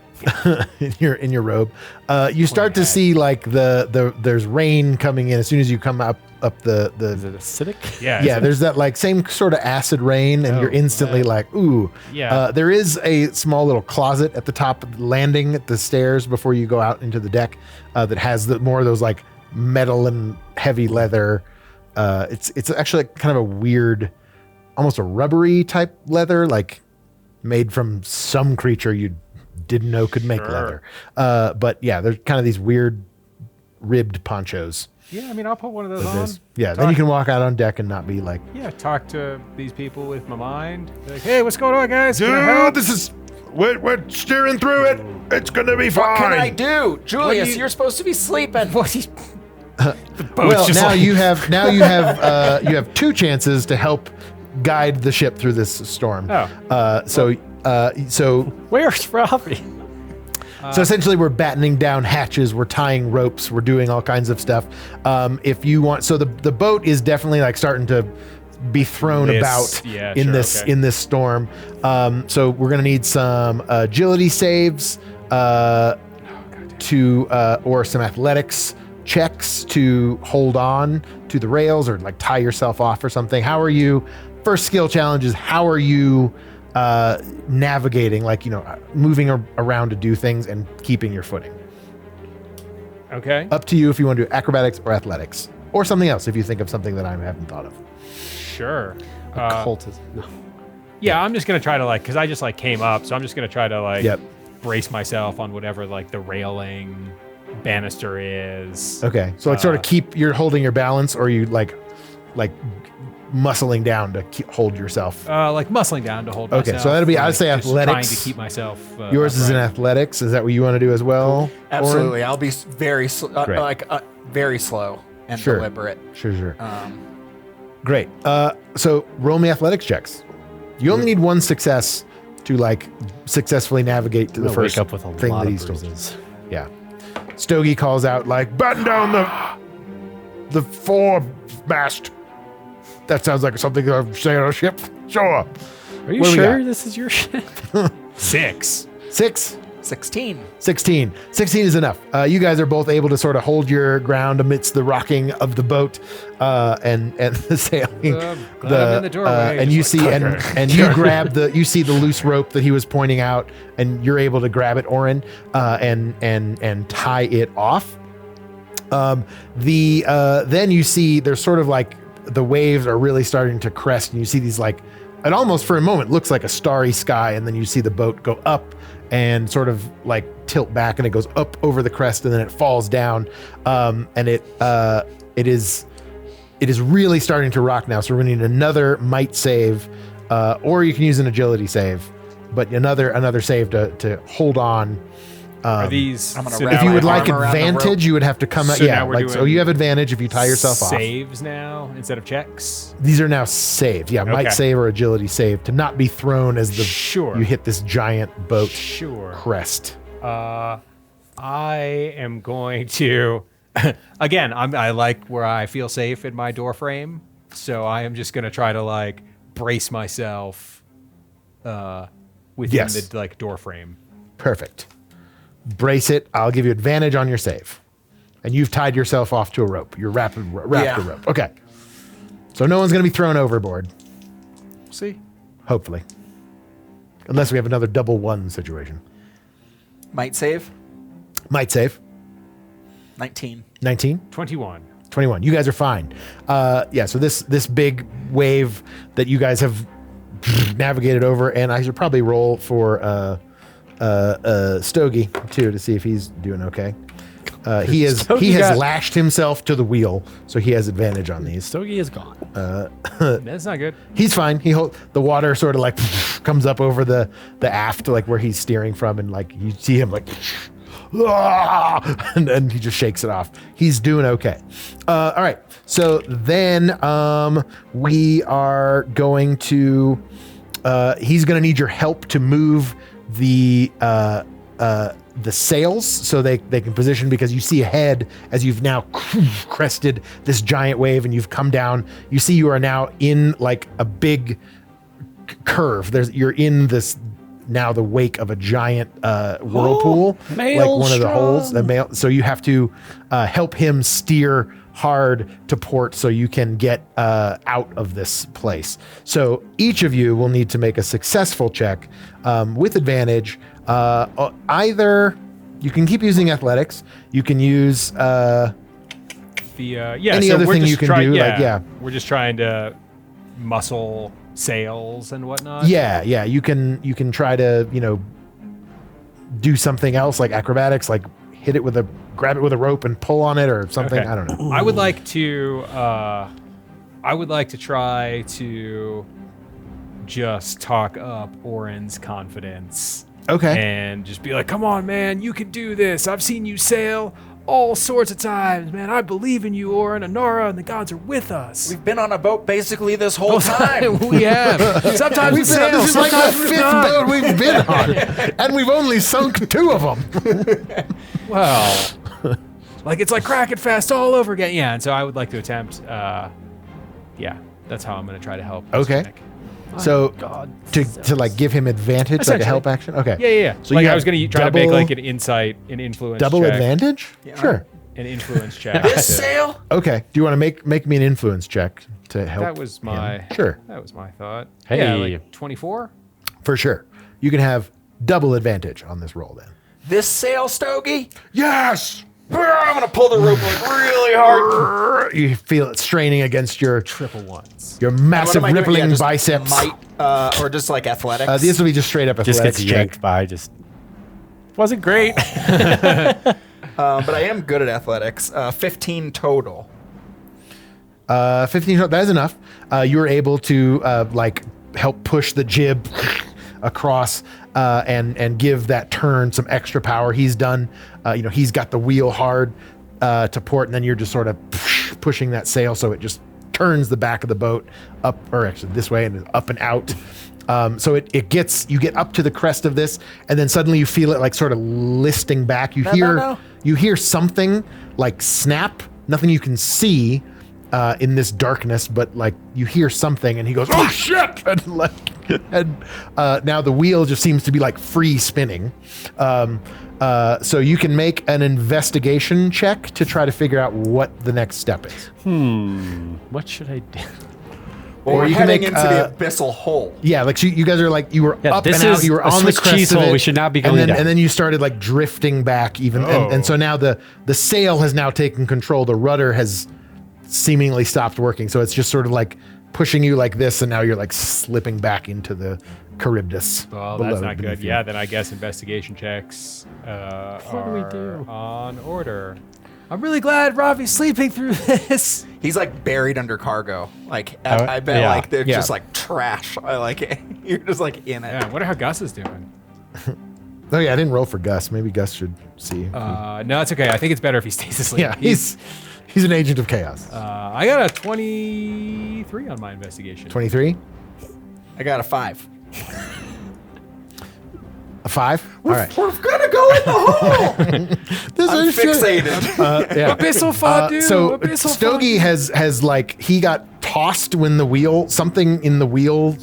S1: in your robe, you start to see like there's rain coming in as soon as you come up the.
S4: Is it acidic?
S3: Yeah.
S1: There's that like same sort of acid rain, and you're instantly like, ooh.
S3: Yeah.
S1: There is a small little closet at the top of the landing at the stairs before you go out into the deck that has more of those like metal and heavy leather. It's actually kind of a weird, almost a rubbery type leather, like made from some creature you didn't know could make leather. But yeah, there's kind of these weird ribbed ponchos.
S3: Yeah, I mean, I'll put one of those
S1: with
S3: on.
S1: this. Yeah, then you can walk out on deck and not be like,
S3: Yeah, talk to these people with my mind. Be like, hey, what's going on, guys? Can I help?
S5: Dude, this is we're steering through it. It's gonna be fine.
S2: What can I do, Julius? You're supposed to be sleeping.
S1: well, now you have 2 chances to help guide the ship through this storm. So
S4: Where's Robbie?
S1: So essentially, we're battening down hatches, we're tying ropes, we're doing all kinds of stuff. If you want, so the boat is definitely like starting to be thrown about in this storm. So we're gonna need some agility saves or some athletics checks to hold on to the rails or like tie yourself off or something. How are you? First skill challenge is how are you navigating, like, moving around to do things and keeping your footing.
S3: Okay.
S1: Up to you if you want to do acrobatics or athletics or something else if you think of something that I haven't thought of.
S3: Sure.
S4: Occultism. No.
S3: Yeah, I'm just gonna try to because I just came up, so I'm just gonna try to
S1: Yep.
S3: brace myself on whatever the railing banister is.
S1: Okay, so sort of you're holding your balance, or you like muscling down to hold yourself.
S3: Muscling down to hold myself.
S1: Okay, so that'd be, I'd say
S3: just
S1: athletics.
S3: Trying to keep myself.
S1: Yours is in
S3: upright.
S1: athletics. Is that what you want to do as well?
S2: Absolutely. I'll be very
S1: Great.
S2: very slow and
S1: Sure.
S2: deliberate.
S1: Sure. Great. So roll me athletics checks. You only need 1 success to successfully navigate to the
S4: I'll
S1: first
S4: wake up with a
S1: thing
S4: lot
S1: that
S4: of
S1: he's told.
S4: bruises.
S1: Yeah. Stogie calls out batten down the foremast. That sounds like something I would say on a ship. Sure.
S4: Are you
S1: What do we
S4: sure
S1: got?
S4: this is your ship?
S3: 6.
S1: 6.
S2: 16.
S1: 16 is enough. You guys are both able to sort of hold your ground amidst the rocking of the boat and the sailing.
S3: Glad I'm in the doorway,
S1: and
S3: just
S1: you see
S3: okay.
S1: and you grab you see the loose rope that he was pointing out, and you're able to grab it, Orin, and tie it off. Then you see there's sort of like the waves are really starting to crest, and you see these like, it almost for a moment looks like a starry sky, and then you see the boat go up and sort of like tilt back, and it goes up over the crest, and then it falls down, and it is really starting to rock now. So we're gonna need another might save, or you can use an agility save, but another save to hold on.
S3: Are these?
S2: I'm gonna
S3: so
S2: wrap
S1: If you would
S2: my
S1: like
S2: arm around the
S1: advantage,
S2: rope.
S1: you would have to come out.
S3: So
S1: Yeah,
S3: now we're
S1: like so
S3: doing
S1: you have advantage if you tie yourself off.
S3: Saves now instead of checks.
S1: These are now saves. Yeah, might
S3: Okay.
S1: save or agility save to not be thrown as
S3: Sure.
S1: you hit this giant boat
S3: Sure.
S1: crest.
S3: I am going to. Again, I like where I feel safe in my door frame, so I am just gonna try to like brace myself within
S1: Yes.
S3: the like door frame.
S1: Perfect. Brace it. I'll give you advantage on your save. And you've tied yourself off to a rope. You're wrapped
S2: Yeah.
S1: a rope. Okay. So no one's going to be thrown overboard,
S3: See,
S1: hopefully. Unless we have another double one situation.
S2: Might save.
S1: Might save.
S2: 19.
S1: 19,
S3: 21.
S1: 21. You guys are fine. Yeah, so this big wave that you guys have navigated over, and I should probably roll for Stogie too to see if he's doing okay. He has lashed himself to the wheel, so he has advantage on these.
S4: Stogie is gone.
S3: That's not good.
S1: He's fine. The water sort of like comes up over the aft, like where he's steering from, and like you see him like, and he just shakes it off. He's doing okay. All right. So then we are going to. He's going to need your help to move the sails so they can position, because you see ahead as you've now crested this giant wave and you've come down. You see you are now in like a big curve. You're in this now the wake of a giant whirlpool, like one of the holes. So you have to help him steer hard to port so you can get out of this place. So each of you will need to make a successful check with advantage. Either you can keep using athletics, you can use any other thing you can do.
S3: We're just trying to muscle sails and whatnot.
S1: Yeah, you can try to, do something else like acrobatics, like grab it with a rope and pull on it or something.
S3: Okay.
S1: I don't know.
S3: I would like to try to just talk up Oren's confidence.
S1: Okay.
S3: And just be like, come on, man, you can do this. I've seen you sail all sorts of times, man. I believe in you, Oren. Anara and the gods are with us.
S2: We've been on a boat basically this whole time.
S3: We have. Sometimes we sail,
S1: This is like the
S3: sometimes we're
S1: fifth
S3: not.
S1: boat we've been on, and we've only sunk 2 of them.
S3: Well, like it's like Kraken Fest all over again. Yeah, and so I would like to attempt. Yeah, that's how I'm going to try to help. Mr.
S1: Okay.
S3: Nick.
S1: So to like give him advantage, like a
S3: Essentially.
S1: help action. Okay.
S3: Yeah.
S1: So
S3: Like
S1: you
S3: I
S1: have
S3: was going to try to make
S1: double-
S3: like an insight, an influence
S1: double
S3: check.
S1: advantage.
S2: Yeah.
S1: Sure.
S3: An influence check.
S2: This sail?
S1: Okay. Do you want to make me an influence check to help?
S3: That was my.
S1: him? Sure.
S3: That was my thought.
S4: Hey.
S3: Yeah, like 24.
S1: For sure. You can have double advantage on this roll then.
S2: This sail, Stogie?
S1: Yes.
S2: I'm going to pull the rope like really hard.
S1: You feel it straining against your
S3: Triple ones.
S1: massive
S2: What am I doing?
S1: rippling
S2: Yeah, just
S1: biceps.
S2: Might, or just like athletics?
S1: This will be just straight up
S4: Just
S1: athletics
S4: gets
S1: check.
S4: yanked by. Just wasn't great.
S2: But I am good at athletics. 15 total.
S1: 15. That is enough. You were able to like help push the jib across and give that turn some extra power. He's done. He's got the wheel hard to port, and then you're just sort of pushing that sail so it just turns the back of the boat up, or actually this way, and up and out. So you get up to the crest of this, and then suddenly you feel it like sort of listing back. You hear something like snap. Nothing you can see in this darkness, but like you hear something, and he goes, "Oh shit!" And now the wheel just seems to be like free spinning. So you can make an investigation check to try to figure out what the next step is.
S4: What should I do?
S2: Well,
S1: Or
S2: we're
S1: you can
S2: heading
S1: make,
S2: into the abyssal hole.
S1: Yeah, like you guys are like you were
S4: Yeah,
S1: up
S4: this
S1: and out.
S4: is
S1: You were
S4: a
S1: on the
S4: Swiss
S1: crest
S4: cheese
S1: of
S4: hole.
S1: it,
S4: We should not be
S1: and
S4: going
S1: then,
S4: down.
S1: And then you started like drifting back even, and so now the sail has now taken control. The rudder has seemingly stopped working, so it's just sort of like pushing you like this, and now you're like slipping back into the Charybdis.
S3: Well,
S1: below,
S3: that's not
S1: beneath
S3: good.
S1: you.
S3: Yeah, then I guess investigation checks
S4: What do we do?
S3: on order. I'm really glad Ravi's sleeping through this.
S2: He's like buried under cargo. Like
S4: Oh,
S2: I bet
S4: yeah.
S2: like they're
S1: Yeah.
S2: just like trash. I like it. You're just like in it.
S3: Yeah, I wonder how Gus is doing.
S1: Oh yeah, I didn't roll for Gus. Maybe Gus should see.
S3: No, it's okay. I think it's better if he stays asleep.
S1: yeah, he's an agent of chaos.
S3: I got a 23 on my investigation.
S1: 23,
S2: I got a 5.
S1: a 5. All right.
S2: We're gonna go in the hole.
S1: This
S2: I'm
S1: is shit.
S2: fixated.
S1: Yeah.
S3: Abyssal fondue.
S1: So
S3: Abyssal
S1: Stogie has like he got tossed when the wheel something in the wheel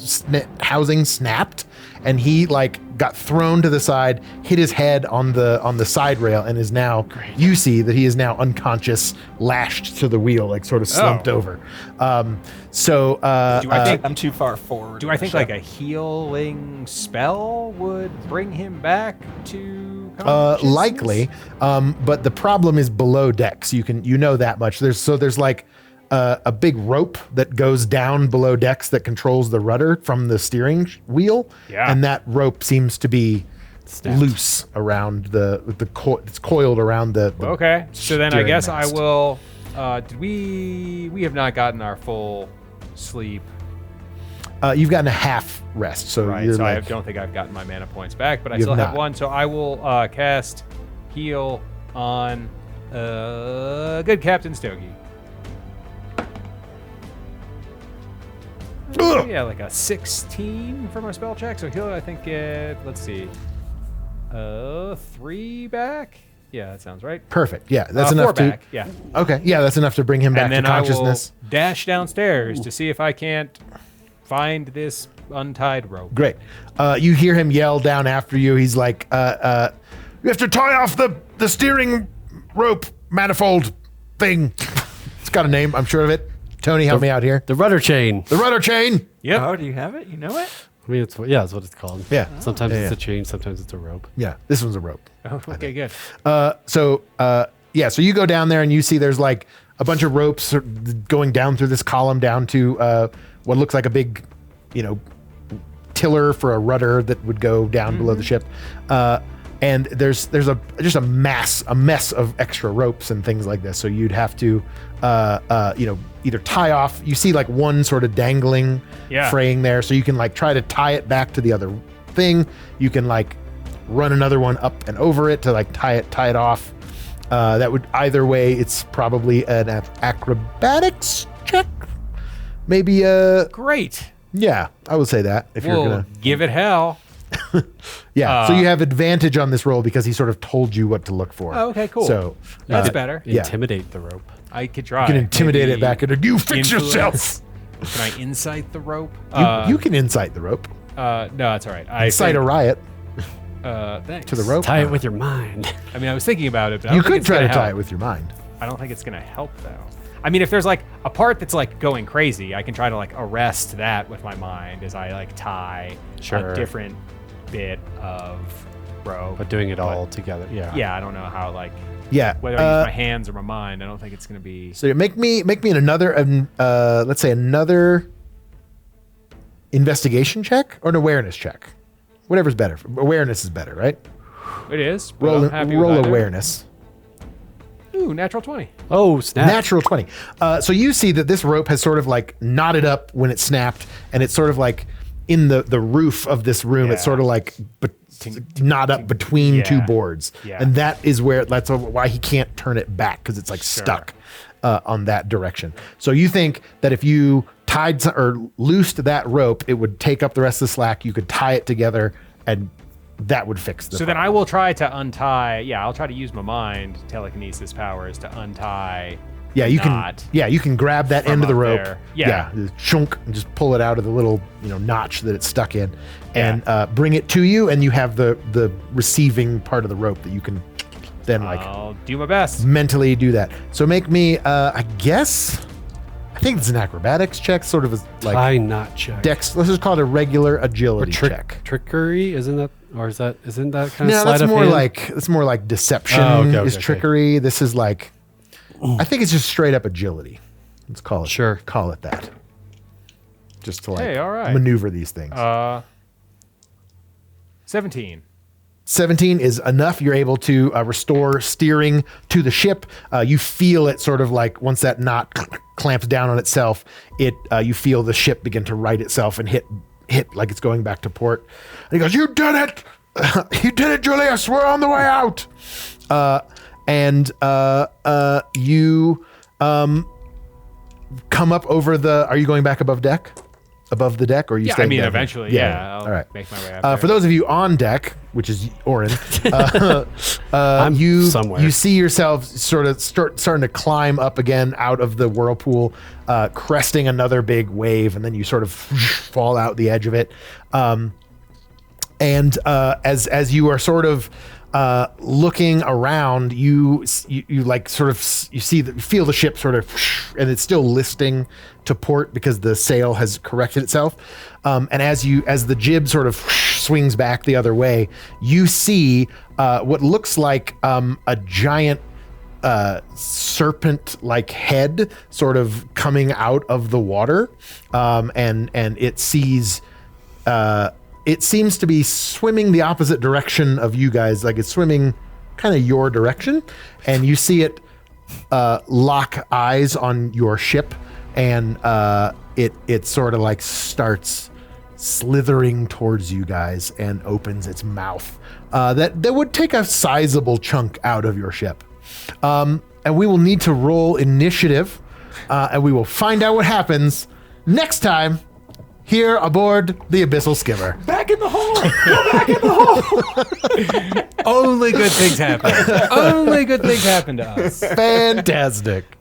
S1: housing snapped, and he like got thrown to the side, hit his head on the side rail, and is now you see that he is now unconscious, lashed to the wheel, like sort of slumped over. So
S3: Do I think
S2: I'm too far forward.
S3: Do I think like a healing spell would bring him back to consciousness?
S1: likely, but the problem is below decks. You know that much. There's like a big rope that goes down below decks that controls the rudder from the steering wheel.
S3: Yeah.
S1: And that rope seems to be
S4: Snapped.
S1: loose around it's coiled around the
S3: Okay, so then I
S1: steering
S3: guess
S1: mast.
S3: I will. Did we have not gotten our full sleep,
S1: You've gotten a half rest, so
S3: right?
S1: you're
S3: So I
S1: like,
S3: don't think I've gotten my mana points back, but I
S1: You
S3: still
S1: have
S3: have
S1: not.
S3: one. So I will cast heal on good Captain Stogie. Yeah, like a 16 for my spell check. So he'll, I think, get, let's see, 3 back. Yeah, that sounds right.
S1: perfect. Yeah, that's
S3: 4
S1: enough to.
S3: back. Yeah.
S1: Okay, yeah, that's enough to bring him back
S3: And then
S1: to consciousness.
S3: I will dash downstairs to see if I can't find this untied rope.
S1: Great. You hear him yell down after you. He's like, "You have to tie off the steering rope manifold thing." It's got a name. I'm sure of it. Tony, help me out here.
S4: The rudder chain.
S1: The rudder chain.
S3: Yep.
S2: Oh, do you have it? You know it?
S4: I mean, that's what it's called.
S1: Yeah.
S4: Sometimes
S1: Yeah,
S4: it's
S1: yeah.
S4: a chain, sometimes it's a rope.
S1: Yeah, this one's a rope.
S3: Oh, okay, good.
S1: So you go down there and you see there's like a bunch of ropes going down through this column down to what looks like a big, tiller for a rudder that would go down below the ship. And there's just a mess of extra ropes and things like this. So you'd have to, either tie off. You see like one sort of dangling,
S3: Yeah.
S1: fraying there. So you can like try to tie it back to the other thing. You can like run another one up and over it to like tie it off. That would either way. It's probably an acrobatics check. Maybe
S3: Great.
S1: yeah, I would say that if you're
S3: We'll
S1: gonna.
S3: give it hell.
S1: Yeah, so you have advantage on this roll because he sort of told you what to look for.
S3: Oh, okay, cool.
S1: So
S3: That's better.
S1: Yeah.
S4: Intimidate the rope.
S3: I could try.
S1: you can intimidate
S3: Maybe
S1: it back into you fix
S3: influence.
S1: yourself.
S3: Can I insight the rope?
S1: You can incite the rope.
S3: No, that's all right. I
S1: Incite a
S3: think-
S1: riot
S3: Thanks.
S1: to the rope.
S4: Tie it with your mind.
S3: I mean, I was thinking about it, but I
S1: You
S3: don't think
S1: could
S3: it's
S1: try to
S3: gonna
S1: tie
S3: help.
S1: it with your mind.
S3: I don't think it's gonna help though. I mean, if there's like a part that's like going crazy, I can try to like arrest that with my mind as I like tie
S4: Sure.
S3: a different bit of rope.
S4: But doing it all together. Yeah.
S3: Yeah, I don't know how like
S1: Yeah.
S3: whether I use my hands or my mind. I don't think it's gonna be.
S1: So make me an another let's say another investigation check or an awareness check. Whatever's better. Awareness is better, right?
S3: It is. But
S1: Roll
S3: I'm happy with
S1: roll
S3: either.
S1: awareness.
S3: Ooh, natural 20.
S4: Oh, snap.
S1: Natural 20. So you see that this rope has sort of like knotted up when it snapped, and it's sort of like in the roof of this room. It's
S3: Yeah.
S1: sort of like knot up between two
S3: Yeah.
S1: boards.
S3: Yeah.
S1: And that's why he can't turn it back, because it's like stuck on that direction. So you think that if you tied or loosed that rope, it would take up the rest of the slack. You could tie it together, and that would fix the
S3: So then I will try to untie. Yeah, I'll try to use my mind telekinesis powers to untie.
S1: Yeah, you
S3: knot
S1: can. Yeah, you can grab that
S3: from
S1: end of the
S3: up
S1: rope.
S3: there. Yeah.
S1: just chunk and just pull it out of the little notch that it's stuck in, and bring it to you. And you have the receiving part of the rope that you can then like
S3: I'll do my best.
S1: mentally do that. So make me, I guess, I think it's an acrobatics check, sort of like
S4: I not check.
S1: dex. Let's just call it a regular agility check.
S4: Trickery, isn't that kind
S1: No,
S4: of sleight
S1: that's
S4: of
S1: more
S4: hand?
S1: like deception
S4: okay,
S1: is
S4: okay.
S1: trickery. This is like, I think it's just straight up agility. Let's call it that. Just to like
S3: Hey, all right.
S1: maneuver these things.
S3: 17.
S1: 17 is enough. You're able to restore steering to the ship. You feel it sort of like once that knot clamps down on itself, you feel the ship begin to right itself and hit like it's going back to port. And he goes, "You did it! You did it, Julius! We're on the way out!" You come up over the. Are you going back above deck? Above the deck, or are you
S3: Yeah,
S1: staying
S3: I mean,
S1: down
S3: eventually,
S1: here?
S3: yeah. I'll
S1: all right.
S3: make my way up
S1: For those of you on deck, which is Orin,
S4: I'm
S1: you
S4: somewhere.
S1: you see yourself sort of starting to climb up again out of the whirlpool, cresting another big wave, and then you sort of fall out the edge of it. As you are sort of looking around, you like sort of feel the ship sort of, and it's still listing to port because the sail has corrected itself. And as the jib sort of swings back the other way, you see what looks like a giant serpent-like head sort of coming out of the water, and it sees. It seems to be swimming the opposite direction of you guys, like it's swimming kind of your direction, and you see it lock eyes on your ship, and it sort of like starts slithering towards you guys and opens its mouth. That would take a sizable chunk out of your ship. And we will need to roll initiative, and we will find out what happens next time here aboard the Abyssal Skimmer.
S2: Back in the hole! Go back in the hole!
S3: Only good things happen. Only good things happen to us.
S1: Fantastic.